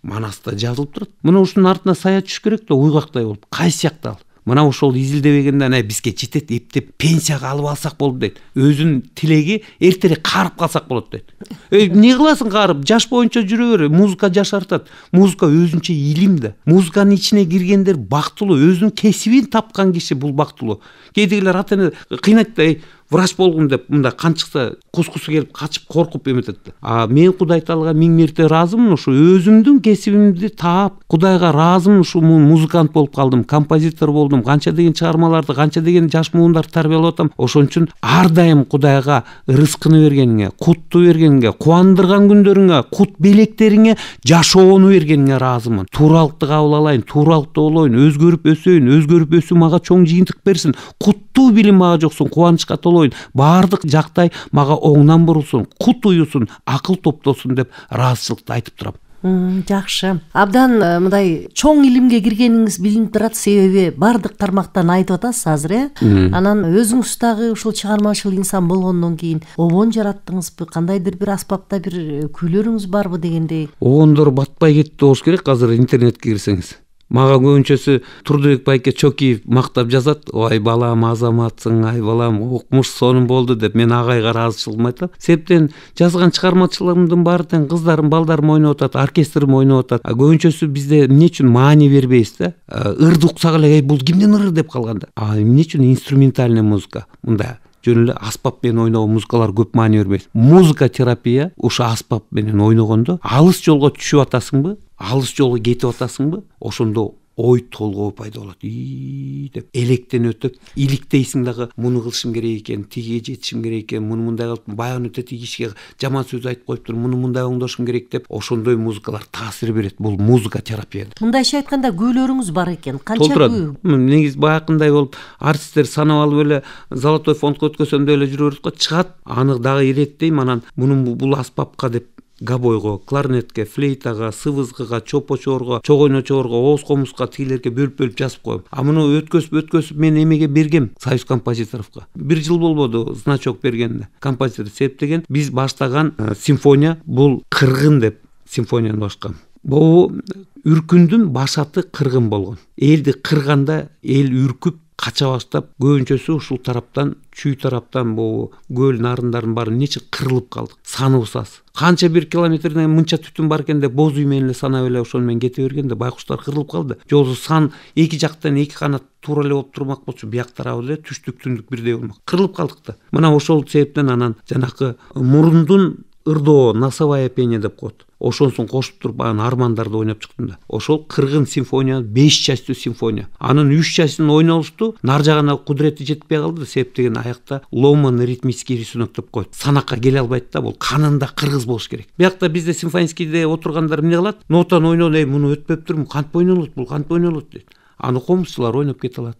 Манаста жазылып турат. Мына ушунун артына сая түшүш керек да, уйгактай болуп. Кайсы жакта ал? Мына ошол изилдебегенде бизге жетет, эптеп пенсияга алып алсак болду дейт. Өзүнүн тилеги эртерээк карып калсак болот дейт. Эмне кыласың карып? Жаш боюнча жүрө бер. Музыка жашартат. Музыка өзүнчө илим да. Музыканын ичине киргендер бактылуу, өзүнүн кесибин тапкан киши бул бактылуу. Кээдегилер ата-эне кыйнайт да, врач болгум деп мында канчыкса кускусу келип качып коркуп эметет да. Мен Кудай Таалага 1000 мерте ыраазымын, ушу өзүмдүн кесибимди таап, Кудайга ыраазымын, ушу музыкант болуп калдым, композитор болдум, канча деген чыгармаларды, канча деген жаш муундар тарбиялап атам. Ошон үчүн ар дайым Кудайга рызкыны бергениңе, кутту бергениңе, кубандырган күндөрүңө, кут белектериңе жашоону бергениңе ыраазымын. Тууралыкты кабыл алайын, тууралыкты болоюн, өзгөрүп өсөйүн, өзгөрүп өсүү мага чоң жыйынтык берсин. Куттуу билим мага жоксун, кубанычка толоюн, баардык жактай мага оңнан бурулсун, кут уюсун, акыл топтосун деп ыраазычылыкты айтып турам. Жакшы. Абдан мындай чоң илимге киргениңиз билинип турат, себеби баардык тармактан айтып атасыз азыр, Анан өзүңүз дагы ушул чыгармачыл инсан болгондон кийин обон жараттыңызбы? Кандайдыр бир аспапта бир күйлөрүңүз барбы дегендей? Обондор батпай кетти болуш керек. Азыр интернетке кирсеңиз. Мага көбүнчөсү Турдубек байке Чокиев мактап жазат. Ой балам азаматсың, ай балам укмуш сонун болду деп мен агайга ыраазычылыгымды айтам. Себептен жазган чыгармачыларымдын баары тең кыздарым, балдарым ойноп атат, оркестрим ойноп атат. Көбүнчөсү бизде эмне үчүн маани бербейбиз да? Ырды уксак эле бул кимдин ыры деп калганда. Эмне үчүн инструментальный музыка? Мында жөн эле аспап менен ойногон музыкалар көп маани бербейт. Музыка терапия ушу аспап менен ойногондо алыс жолго түшүп атасыңбы? Алыс жолго кетип атасыңбы? Ошондо ой толгоо пайда болот. Деп электен өтүп, иликтейсиң дагы, муну кылышым керек экен, тиге жетишим керек экен, муну мындай кылып, баягы өтө кишиге жаман сөз айтып коюптур, муну мындай оңдошум керек деп, ошондой музыкалар таасир берет. Бул музыка терапия. Мындайча айтканда күйлөрүңүз бар экен. Канча күй? Негизи баягындай болуп, артисттер санап алып эле Золотой фондко өткөзөм деп эле жүрө берет го, чыгат, аны дагы иреттейм, анан муну бул аспапка деп габойго, кларнетке, флейтага, сывызгыга, чопочорго, чогойночорго, ооз комузга тигилерге бөлүп жазып коем. Муну өткөзүп мен эмеге бергем, Союз композиторовго. 1 жыл болбоду значок бергенде. Композитор септеген, биз баштаган симфония бул кыргын деп симфонияны башкам. Бул үркүндүн башаты кыргын болгон. Элди кырганда эл үркүп кача баштап, көбүнчөсү ушул тараптан, чүй тараптан бул көл нарындардын баары нече кырылып калдык. Саныбыз аз. Канча бир километрден мынча түтүн бар экен деп боз үй менен эле санап эле ошону менен кете бергенде байкуштар кырылып калды. Жолу сан эки жактан эки канат туура эле болуп турмак болчу, бияк тарабы эле түштүк түндүк бирдей болмак. Кырылып калдык да. Мына ошол себептен анан жанакы мурундун ырдоо, носовое пение деп коет. Ошонсун кошуп туруп анан армандарды ойноп чыктым да. Ошол кыргын симфония 5 частуу симфония. Анын 3 частын ойнолушту, нар жагына кудурети жетпей калды, себеп деген аякта ломанный ритмический рисунок деп коет. Санакка келе албайт да, бул канында кыргыз болуш керек. Биякта бизде симфонийскийде отургандар эмне кылат? Нотаны ойнойт, муну өтпөптүр, кантип ойнолот, бул кантип ойнолот дейт. Аны комузчулар ойноп кете алат.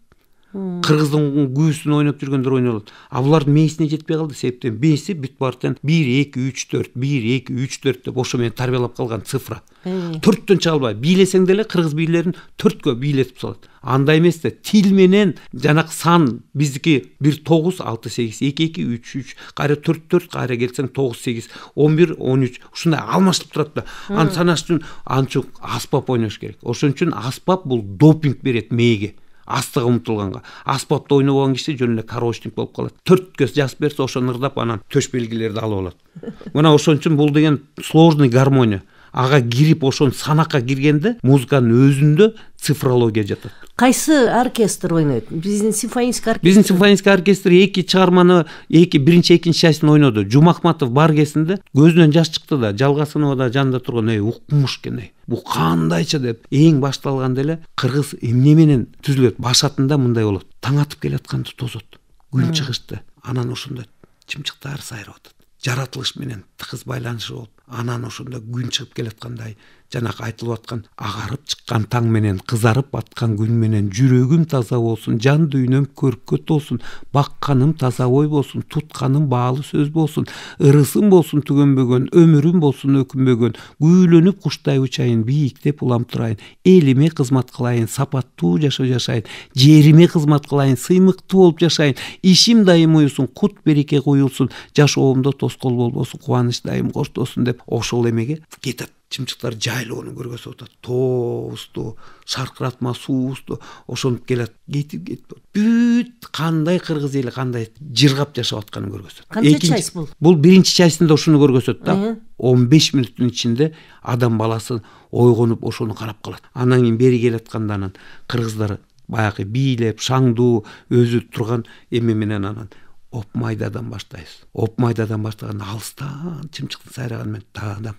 Кыргыздын күүсүн ойноп жүргөндөр ойнолот. Булардын мээсине жетпей калды, себептен мээси бүт бартен 1 2 3 4 1 2 3 4 деп ошо менен тарбиялап калган цифра. 4төн чыга албай, бийлесең деле кыргыз бийлерин 4кө бийлетип салат. Андай эмес да, тил менен жанак сан биздики 1 9 6 8 2 2 3 3 кайра 4 4 кайра келсең 9 8 11 13 ушундай алмашылып турат да. Аны санаш үчүн анчук аспап ойнош керек. Ошон үчүн аспап бул допинг берет мээге. Астыга умтулганга. Аспапты ойнобогон киши жөн эле кароочник болуп калат. 4кө жазып берсе ошону ырдап анан төш белгилерди алып алат. Мына ошон үчүн бул деген сложный гармония. ага кирип ошону санакка киргенде музыканын өзүндө цифрология жатат. Кайсы оркестр ойнойт? Биздин симфонический оркестр. Биздин симфонический оркестр эки чыгарманы, биринчи, экинчи частын ойноду. Жумахматов бар кезинде көзүнөн жаш чыкты да, Жалгасынова да жанында турган, укмуш экен. Бул кандайча деп эң башта алганда эле кыргыз эмне менен түзүлөт? Башатында мындай болот. Таң атып келатканды тозот. Күн чыгышты. Анан ошондо чымчыктар сайрап атат. Жаратылыш менен тыгыз байланышы болуп, анан ошондо күн чыгып келаткандай, жанакы айтылып аткан агарып чыккан таң менен кызарып аткан күн менен жүрөгүм таза болсун, жан дүйнөм көрккө толсун, бакканым таза ой болсун, тутканым баалы сөз болсун, ырысым болсун түгөнбөгөн, өмүрүм болсун өкүнбөгөн, күүлөнүп куштай учайын, бийиктеп улам турайын, элиме кызмат кылайын, сапаттуу жашоо жашайын, жериме кызмат кылайын, сыймыктуу болуп жашайын, ишим дайым уюлсун, кут береке коюлсун, жашоомдо тоскоол болбосун, кубаныч дайым коштосун деп ошол эмеге кетет. Чымчыктар жайлоону көргөзүп атат. Тоосту, шаркыратма суусту ошонуп келет. Кетип бүт кандай кыргыз эли кандай жыргап жашап атканын көргөзөт. Канча часть бул? Бул биринчи частында ошону көргөзөт да. 15 мүнөттүн ичинде адам баласы ойгонуп ошону карап калат. Анан кийин бери келатканда анан кыргыздар баягы бийлеп, шаңдуу өзү турган эме менен анан оп майдадан баштайбыз. Оп майдадан баштаганда алыстан чымчыктын сайраганы менен тадап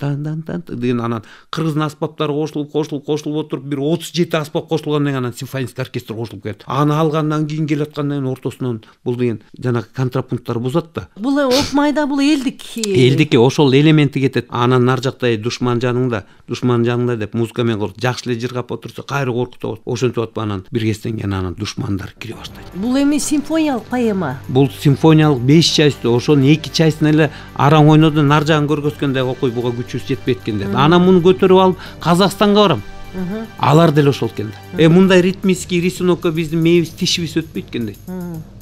деген анан кыргыздын аспаптары кошулуп отуруп бир 37 аспап кошулгандан кийин анан симфонический оркестр кошулуп келет. Аны алгандан кийин келаткандан кийин ортосунан бул деген жанагы контрапункттар бузат да. Бул оп майда бул элдик ошол элементи кетет. Анан нар жакта душман жаныңда деп музыка менен коркуп жакшы эле жыргап отурса кайры коркутуп ошентип атып анан бир кезден кийин анан душмандар кире баштайт. Бул эми симфониялык поэма. Бул симфониялык 5 часть, ошонун 2 частын эле араң ойноду, нар жагын көргөзгөндө окуй буга күчүбүз жетпейт экен деп. Анан муну көтөрүп алып Казакстанга барам. Алар деле ошол экен. Мындай ритмический рисунокко биздин мээбиз тишибиз өтпөйт экен дейт.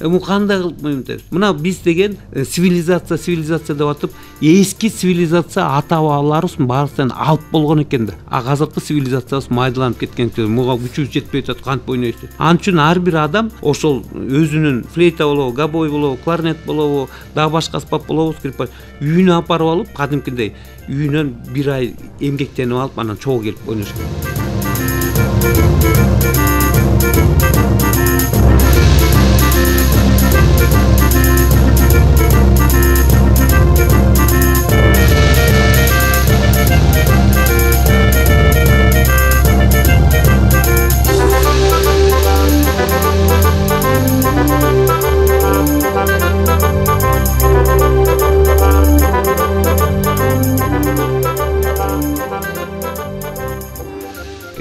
Бул кандай кылып мына биз деген цивилизация деп атып, эски цивилизация ата бабаларыбыз баарысынан алып болгон экен да. Азыркы цивилизациябыз майдаланып кеткен экен. Муга күчүбүз жетпей атат, кантип ойнойбуз дейт. Анын үчүн ар бир адам ошол өзүнүн флейта болобу, габой болобу, кларнет болобу, дагы башка аспап болобу, скрипка үйүнө апарып алып, кадимкидей үйүнөн бир ай эмгектенип алып, анан чогуу келип ойнош керек.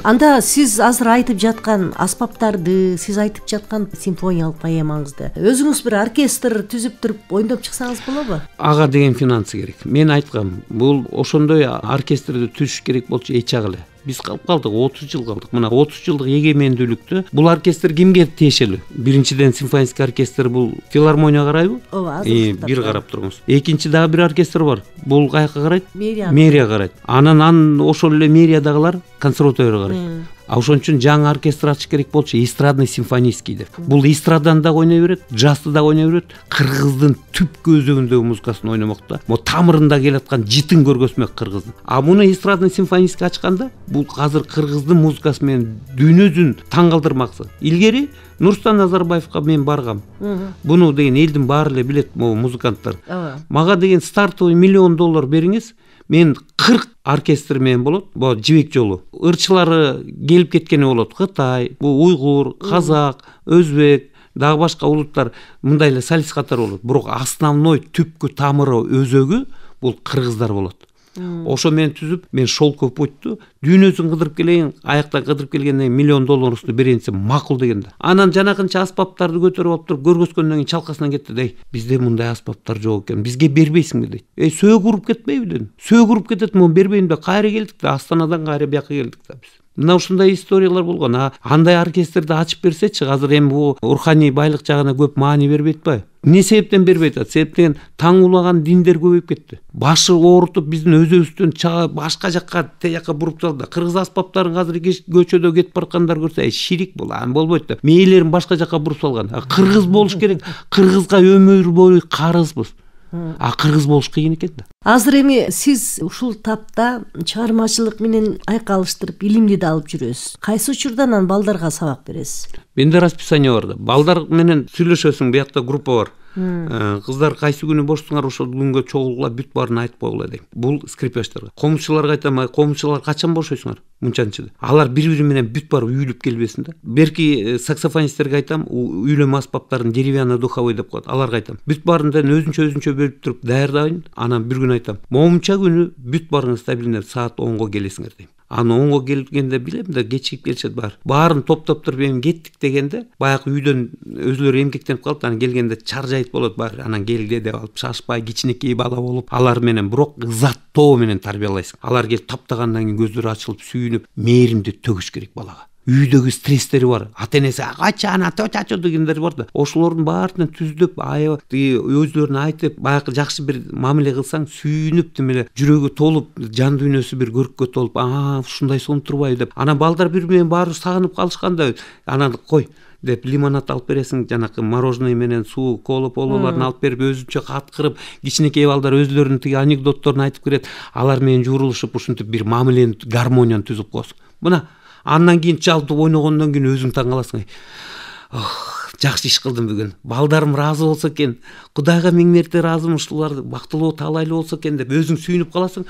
Анда сиз азыр айтып жаткан аспаптарды, сиз айтып жаткан симфониялык поэмаңызды өзүңүз бир оркестр түзүп туруп ойноп чыксаңыз болобу? Ага деген финансы керек. Мен айткам, бул ошондой оркестрди түзүш керек болчу эч жагы эле. Биз калып калдык, 30 жыл калдык. Мына 30 жылдык эгемендүүлүктө бул оркестр кимге тиешелүү? Биринчиден симфонический оркестр бул филармонияга карайбы? Ооба, бир карап туруңуз. Экинчи дагы бир оркестр бар. Бул каяка карайт? Мэрия карайт. Анан ошол эле мэриядагылар консерваторияга карайт. Ошон үчүн жаңы оркестр ачыш керек болчу, эстрадный симфонический деп. Бул эстраданы да ойной берет, джазды да ойной берет, кыргыздын түпкү өзөгүндөгү музыкасын ойномок да. Мо тамырында келаткан жытын көргөзмөк кыргыздын. А муну эстрадный симфонический ачканда бул азыр кыргыздын музыкасы менен дүйнөдүн таң калтырмакчы. Илгери Нурсултан Назарбаевга мен баргам. Буну деген элдин баары эле билет, могу музыканттар. Мага деген стартовый $1 миллион бериңиз, мен 40 оркестр менен болот, бул жибек жолу. Ырчылары келип кеткени болот. Кытай, бул уйгур, казак, өзбек, дагы башка улуттар мындай эле солист катары болот. Бирок основной түпкү тамыры өзөгү бул кыргыздар болот. Ошо менен түзүп, мен шолков путьту дүйнөсүн кыдырып келейин, аякта кыдырып келгенден $1 миллион беренсе макул деген да. Анан жанакынча аспаптарды көтөрүп алып туруп көргөзгөндөн кийин чалкасынан кетти дейт. Бизде мындай аспаптар жок экен. Бизге бербейсиңби дейт. Сөөк уруп кетпейби дедим. Сөөк уруп кетет, мен бербейм да. Кайра келдик да, Астанадан кайра бияка келдик да биз. Мына ушундай историялар болгон. Андай оркестрди ачып берсечи, азыр эми бул руханий байлык жагына көп маани бербейт атпайбы? Эмне себептен бербейт атат? Себептен таң улаган диндер көбөйүп кетти. Башы оорутуп биздин өзүбүздөн башка жакка тияка буруп салды. Кыргыз аспаптарын азыр көчөдө кетип бараткандар көрсө, ширик бул, болбойт да. Мээлерин башка жакка буруп салган. Кыргыз болуш керек. Кыргызга өмүр бою карызбыз. А кыргыз болуш кыйын экен да. Азыр эми сиз ушул тапта чыгармачылык менен айкалыштырып илимди да алып жүрөсүз. Кайсы учурда анан балдарга сабак бересиз? Менде расписание бар да. Балдар менен сүйлөшөсүң, биякта группа бар. Кыздар кайсы күнү бошсуңар ошол күнгө чогулгула бүт баарын айтып койгула дейм. Бул скрипачтарга. Комузчуларга айтам, комузчулар качан бошойсуңар? Мынчанчы. Алар бири-бири менен бүт баары үйүлүп келбесин да. Берки саксофонисттерге айтам, үйлөмө аспаптарын деревянный духовой деп коет. Аларга айтам. Бүт баарынан өзүнчө бөлүп туруп даярдайын. Анан бир күн айтам. Момунча күнү бүт баарыңыз стабилдүү саат 10го келесиңер дейм. Аны 10го келгенде билем да, кечигип келишет баар. Баарын топтоп туруп эми кеттик дегенде, баягы үйдөн өзүлөрү эмгектенип калып, анан келгенде чаржайт болот баар. Анан келди деп алып шашпай кичинекей бала болуп, алар менен бирок ызаттоо менен тарбиялайсың. Алар келип таптагандан кийин көздөрү ачылып, сүйүнүп, мээримди төгүш керек балага. Үйдөгү стресстери бар. Ата-энеси качан ата дегендер бар да. Ошолордун баарын түздөп, өзлөрүнө айтып, баягы жакшы бир мамиле кылсаң, сүйүнүп тимеле жүрөгү толуп, жан дүйнөсү бир көрккө толуп, ушундай сонуп турбайбы деп. Анан балдар бири менен баары сагынып калышканда, анан кой деп лимонад алып бересиң, жанакы мороженое менен суу, кола полуларын алып берип, өзүнчө каткырып, кичинекей балдар өзлөрүнүн тиги анекдотторун айтып берет. Алар менен жуурулушуп, ушинтип бир мамилени, гармонияны түзүп коесуң. Мына андан кийин чалтып ойногондон кийин өзүң таң каласың. Жакшы иш кылдым бүгүн. Балдарым ыраазы болсо экен, Кудайга миң мерте ыраазымын, ушулар бактылуу, таалайлуу болсо экен деп өзүң сүйүнүп каласың.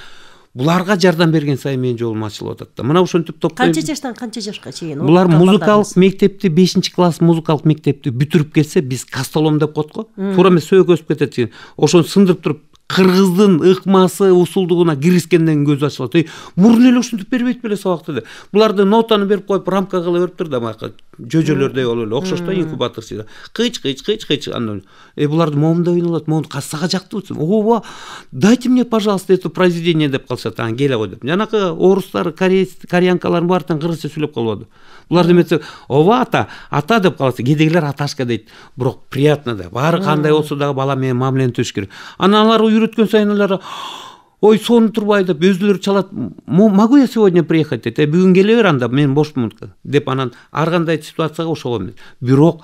Буларга жардам берген сайын менин жолум ачылып атат да. Мына ошентип топтойм. Канча жаштан канча жашка чейин? Булар музыкалык мектепти 5-класс музыкалык мектепти бүтүрүп келсе, биз кастолом деп коет го. Туура эмес сөөгө өсүп кетет. Ошону сындырып туруп кыргыздын ыкмасы, усулдугуна киргизгенден көзү ачылат. Мурун эле ушинтип бербейт беле сабакты деп. Буларды нотаны берип коюп, рамка кыла бериптир да, баягы жөжөлөрдөй болуп эле окшош да, инкубаторчу. Кыч. Андан буларды момундай ойнолот, момун кассага жактыбы? Ооба, дайте мне, пожалуйста, это произведение деп калышат. Анан келе кой деп. Жанакы орустар, кореянкалардын баардыгын кыргызча сүйлөп калбады. Булар деметсе, ооба ата деп калса, кедегилер аташка дейт. Бирок приятно да. Баары кандай болсо дагы бала менен мамилени түзүш керек. Анан алар үйрөткөн сайын алар ой сонуп турбай деп өзүлөрү чалат. Могу я сегодня приехать дейт. Бүгүн келе бер анда, мен бошмун деп. Анан ар кандай ситуацияга ошого. Бирок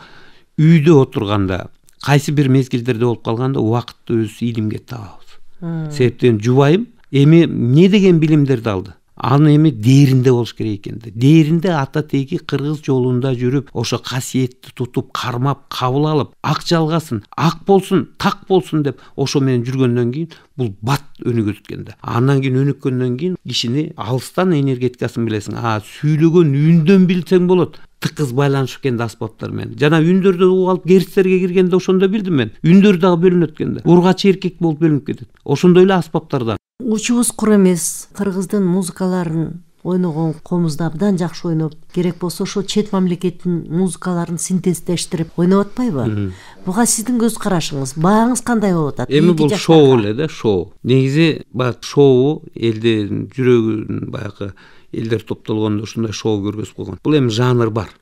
үйдө отурганда, кайсы бир мезгилдерде болуп калганда убакытты өз илимге табабыз. Себептен жубайым эми эмне деген билимдерди алды. Аны эми дээринде болуш керек экен. Дээринде ата теги кыргыз жолунда жүрүп, ошо касиетти тутуп, кармап, кабыл алып, ак жалгасын, ак болсун, так болсун деп ошо менен жүргөндөн кийин бул бат өнүгөт экен да. Андан кийин өнүккөндөн кийин кишини алыстан энергетикасын билесиң. Сүйлөгөн үндөн билсең болот. Тыкыз байланышып экен да аспаптар менен. Жана үндөрдө угуп алып герцтерге киргенде ошондо билдим мен. Үндөр дагы бөлүнөт экен да. Ургач эркек болуп бөлүнүп кетет. Ошондой эле аспаптардан. Учубуз кур эмес. Кыргыздын музыкаларын ойногон комузда абдан жакшы ойноп, керек болсо ошо чет мамлекеттин музыкаларын синтездештирип ойноп атпайбы? Буга сиздин көз карашыңыз, бааңыз кандай болуп атат? Эми бул шоу эле да, шоу. Негизи баягы шоу элдин жүрөгүн баягы элдер топтолгондо ушундай шоу көргөзүп койгон. Бул эми жанр бар.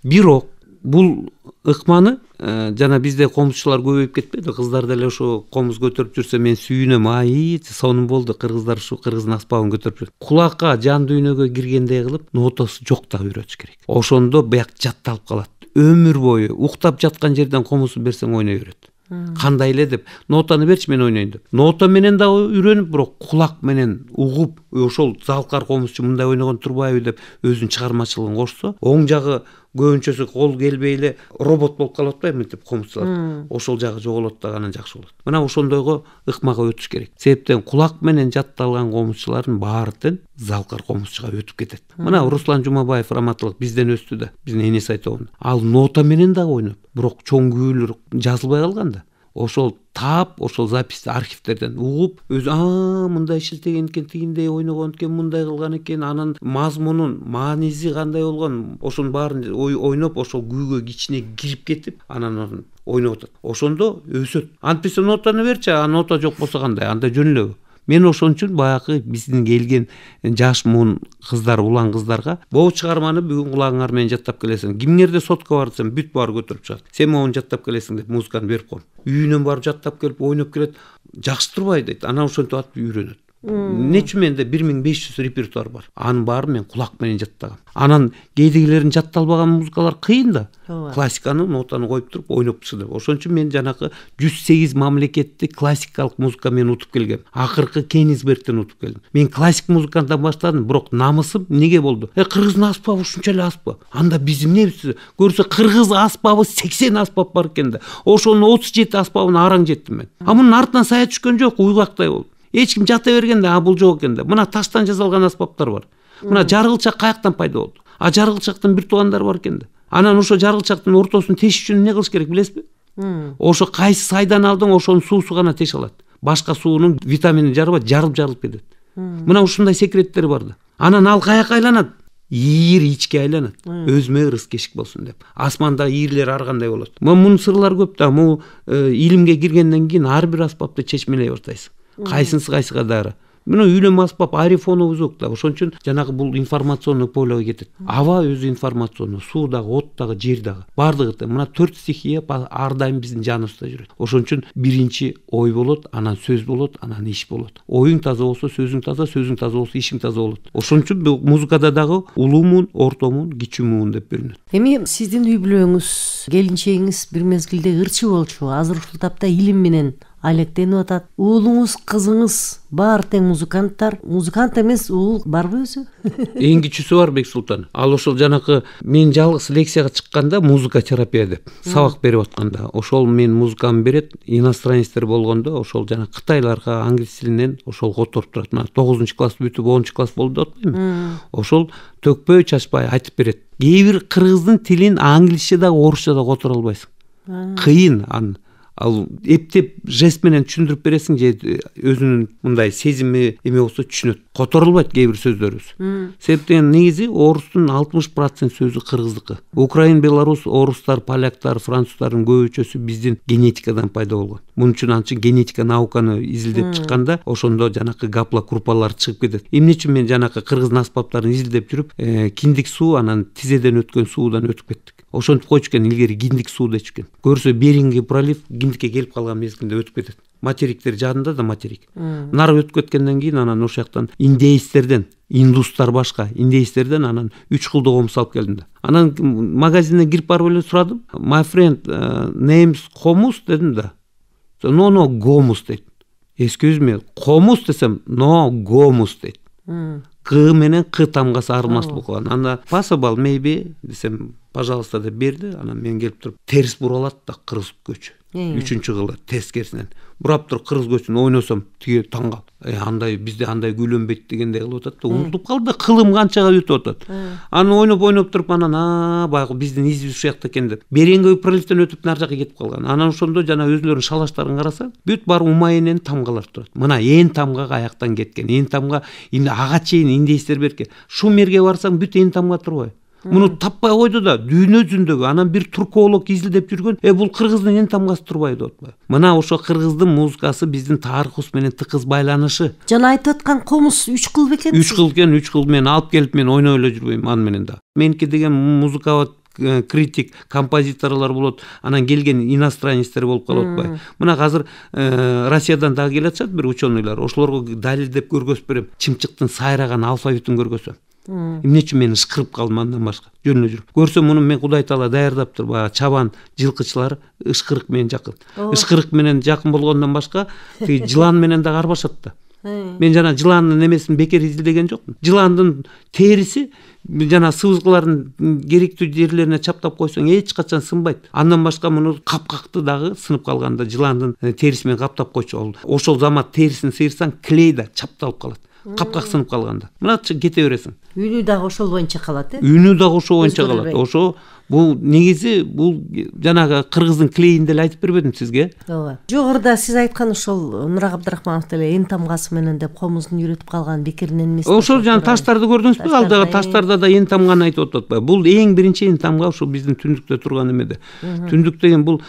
Бирок бул ыкманы жана бизде комузчулар көбөйүп кетпеди. Кыздар деле ошо комуз көтөрүп жүрсө мен сүйүнөм. Сонун болду, кыргыздар ушу кыргыздын аспабын көтөрүп жүр. Кулакка, жан дүйнөгө киргендей кылып, нотасы жок да үйрөтүш керек. Ошондо бияк жатталып калат. Өмүр бою уктап жаткан жерден комузду берсең ойной берет. Кандай эле деп, нотаны берчи мен ойнойн деп. Нота менен да үйрөнүп, бирок кулак менен угуп, ошол залкар комузчу мындай ойногон турбайбы деп өзүнүн чыгармачылыгын кошсо, оң жагы көбүнчөсү кол келбей эле робот болуп калып атпайбы мынтип комузчулар. Ошол жагы жоголот да, анан жакшы болот. Мына ошондойго ыкмага өтүш керек. Себептен кулак менен жатталган комузчулардын баары тең залкар комузчуга өтүп кетет. Мына Руслан Жумабаев раматылык бизден өстү да, биздин Энис Айтовун. Ал нота менен дагы ойноп, бирок чоң күбөлөр жазылбай калган да. Ошол таап, ошол записти архивтерден угуп, өзү мындай иштеген экен, тигиндей ойногон экен, мындай кылган экен, анын мазмунун, мааниси кандай болгон, ошонун баарын ойноп, ошол күүгө кичине кирип кетип, анан ойноп атат. Ошондо өсөт. Антпесе нотаны берчи, нота жок болсо кандай, анда жөн эле. Мен ошон үчүн баягы биздин келген жаш муун кыздар, улан кыздарга бул чыгарманы бүгүн кулагыңар менен жаттап келесиң. Кимдерде сотка бар десем, бүт баары көтөрүп чыгат. Сен моуну жаттап келесиң деп музыканы берип коем. Үйүнөн барып жаттап келип ойноп келет. Жакшы турбайбы дейт. Анан ошентип атып үйрөнөт. Нече менде 1500 репертуар бар. Анын баарын мен кулак менен жаттагам. Анан кээдегилерин жатталбаган музыкалар кыйын да. Классиканы нотаны коюп туруп ойноп чыгып. Ошон үчүн мен жанакы 108 мамлекетти классикалык музыка менен утуп келгем. Акыркы Кенигсбергден утуп келдим. Мен классик музыкадан баштадым, бирок намысым неге болду? Кыргыздын аспабы ушунча эле аспап. Анда биз эмнебиз? Көрсө кыргыз аспабы 80 аспап бар экен да. Ошонун 37 аспабына араң жеттим мен. Мунун артынан сая түшкөн жок, уйгактай болду. Эч ким жата бергенде, бул жок экен да. Мына таштан жасалган аспаптар бар. Мына жаргылчак каяктан пайда болду? Жаргылчактын бир туугандары бар экен да. Анан ошо жаргылчактын ортосун тешиш үчүн эмне кылыш керек билесизби? Ошо кайсы сайдан алдың, ошонун суусу гана теше алат. Башка суунун витамини жарбайт, жарылып кетет. Мына ушундай секреттери бар да. Анан ал каяка айланат? Ийир ичке айланат. Өзүмө ырыс кешик болсун деп. Асманда ийирлер ар кандай болот. Мунун сырлары көп да. Илимге киргенден кийин ар бир аспапты чечмелей баштайсың. Кайсынысы кайсыга дары. Мына үйлөнмө аспап арифоновый звук да. Ошон үчүн жанагы бул информационный полеге кетет. Аба өзү информационный, суу дагы, от дагы, жер дагы. Бардыгы да. Мына 4 стихия ар дайым биздин жаныбызда жүрөт. Ошон үчүн биринчи ой болот, анан сөз болот, анан иш болот. Оюң таза болсо сөзүң таза болсо ишиң таза болот. Ошон үчүн бул музыкада дагы улуумун, ортомун, кичүүмүн деп бөлүнөт. Эми сиздин үй бүлөңүз, келинчегиңиз бир мезгилде ырчы болчу. Азыр ушул тапта илим менен алектенип атат. Уулуңуз, кызыңыз баары тең музыканттар. Музыкант эмес уул барбы өзү? Эң кичүүсү бар Бексултан. Ал ошол жанакы мен жалгыз лекцияга чыкканда, музыка терапия деп сабак берип атканда, ошол мен музыканы берет, иностранецтер болгондо, ошол жана кытайларга англис тилинен ошол которуп турат. Мына 9-класс бүтүп 10-класс болду деп атпайбы? Ошол төкпөй чачпай айтып берет. Кээ бир кыргыздын тилин англисче да, орусча да которо албайсың. Кыйын аны. Ал эптеп жест менен түшүндүрүп бересиң же өзүнүн мындай сезими эме болсо түшүнөт. Которулбайт кээ бир сөздөрүбүз. Себептен негизи орустун 60% сөзү кыргыздыкы. Украин, Беларус, орустар, поляктар, француздардын көбүчөсү биздин генетикадан пайда болгон. Мунун үчүн анчы генетика науканы изилдеп чыкканда, ошондо жанакы гаплокруппалар чыгып кетет. Эмне үчүн мен жанакы кыргыздын аспаптарын изилдеп жүрүп, киндик суу, анан тизеден өткөн суудан өтүп кеттик. Ошентип койчу экен, илгери киндик суу дечү экен. Көрсө Беринги пролив киндикке келип калган мезгилде өтүп кетет. Материктер жадында да материк. Нары өтүп кеткенден кийин анан ошол жактан индеистерден, индустар башка, индеистерден анан 3 кылды комуз алып келдим да. Анан магазинден кирип барып эле сурадым. My friend names комуз дедим да. No, гомус дейт. Excuse me, комуз десем, no, гомус дейт. К менен К тамгасы аралмаштуу болгон. Анда possible maybe десем, пожалуйста деп берди. Анан мен келип туруп терс буралат да кыргыз көчү. 3-чү кылы тескерисинен бурап туруп кыргыз көчүн ойносом тиги таңгал. Андай бизде андай күйлөнбөйт дегендей кылып атат да, унутуп калды кылым канчага өтүп атат. Аны ойноп туруп анан баягы биздин изибиз ушул жакта экен деп. Беренги проливтен өтүп нар жакка кетип калган. Анан ошондо жана өзүлөрүнүн шалаштарын караса, бүт бар умайынен тамгалар турат. Мына эн тамгага аяктан кеткен. Эн тамга ага чейин индеистер беркен. Шумерге барсаң бүт эн тамга турбай. Муну таппай койду да, дүйнө жүзүндөгү анан бир турколог изилдеп жүргөн, бул кыргыздын эн тамгасы турбай деп атпайбы. Мына ошо кыргыздын музыкасы биздин тарыхыбыз менен тыкыз байланышы. Жана айтып аткан комуз 3 кыл бекен? 3 кыл экен, 3 кыл мен алып келип мен ойноп эле жүрбөйм аны менен да. Меники деген музыкага критик, композиторлор болот, анан келген иностранецтер болуп калып атпайбы. Мына азыр Россиядан дагы келе атышат бир ученыйлар. Ошолорго далилдеп көргөзүп берем. Чымчыктын сайраган алфавитин көргөзөм. Эмне үчүн мен ышкырып калдым андан башка жөн эле жүрүп. Көрсөм муну мен Кудай таала даярдаптыр. Баягы чабан жылкычылар ышкырык менен жакын. Ышкырык менен жакын болгондон башка тиги жылан менен дагы арбашат да. Мен жана жыландын эмесин бекер изилдеген жокмун. Жыландын териси жана сыбызгылардын керектүү жерлерине чаптап койсоң эч качан сынбайт. Андан башка муну капкакты дагы сынып калганда жыландын териси менен каптап койчу. Ошол замат терисин сыйырсаң клей да чапталып калат. Капкак сынып калганда. Мына кете бересиң. Үнү дагы ошол боюнча калат, Үнү дагы ошол боюнча калат. Ошо бул негизи бул жанагы кыргыздын клейин деле айтып бербедим сизге? Ооба. Жогоруда сиз айткан ошол Нурак Абдрахманов деле эн тамгасы менен деп комуздун үйрөтүп калган бекеринен эмес. Ошол жана таштарды көрдүңүзбү? Ал дагы таштарда да эн тамганы айтып атпайбы. Бул эң биринчи эн тамга ошо биздин түндүктө турган эмеде. Түндүк деген бул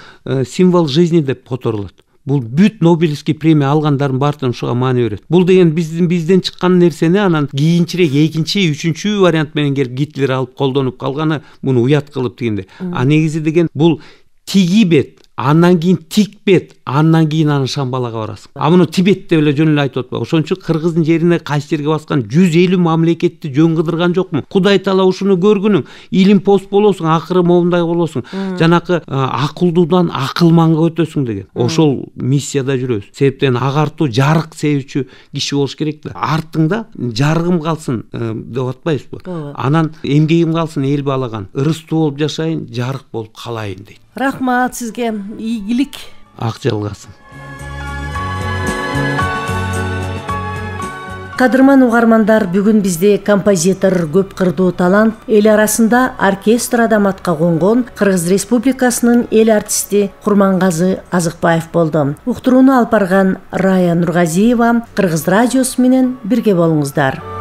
символ жизни деп которулат. Бул бүт Нобелевский премия алгандардын баардыгы ушуга маани берет. Бул деген бизден чыккан нерсени анан кийинчерээк экинчи, үчүнчү вариант менен келип Гитлер алып колдонуп калганы муну уят кылып дегенде. А негизи деген бул тиги бет андан кийин тикпет, андан кийин аны Шамбалага барасың. А муну Тибет деп эле жөн эле айтып атпайбы? Ошон үчүн кыргыздын жерине кайсы жерге баскан 150 мамлекетти жөн кыдырган жокму? Кудай таала ушуну көргүнүң, илим пост болосуң, акыры моундай болосуң. Жанакы акылдуудан акылманга өтөсүң деген. Ошол миссияда жүрөбүз. Себептен агартуу, жарык себүүчү киши болуш керек да. Артыңда жарыгым калсын деп атпайбызбы? Анан эмгегим калсын эл баалаган. Ырыстуу болуп жашайын, жарык болуп калайын дейт. Рахмат сизге, ийгилик. Ак жалгасын. Кадырман угармандар, бүгүн бизде композитор, көп кырдуу талант, эл арасында оркестр адаматка конгон Кыргыз Республикасынын эл артисти Курмангазы Азыкбаев болду. Уктурууну алып барган Рая Нургазиева. Кыргыз радиосу менен бирге болуңуздар.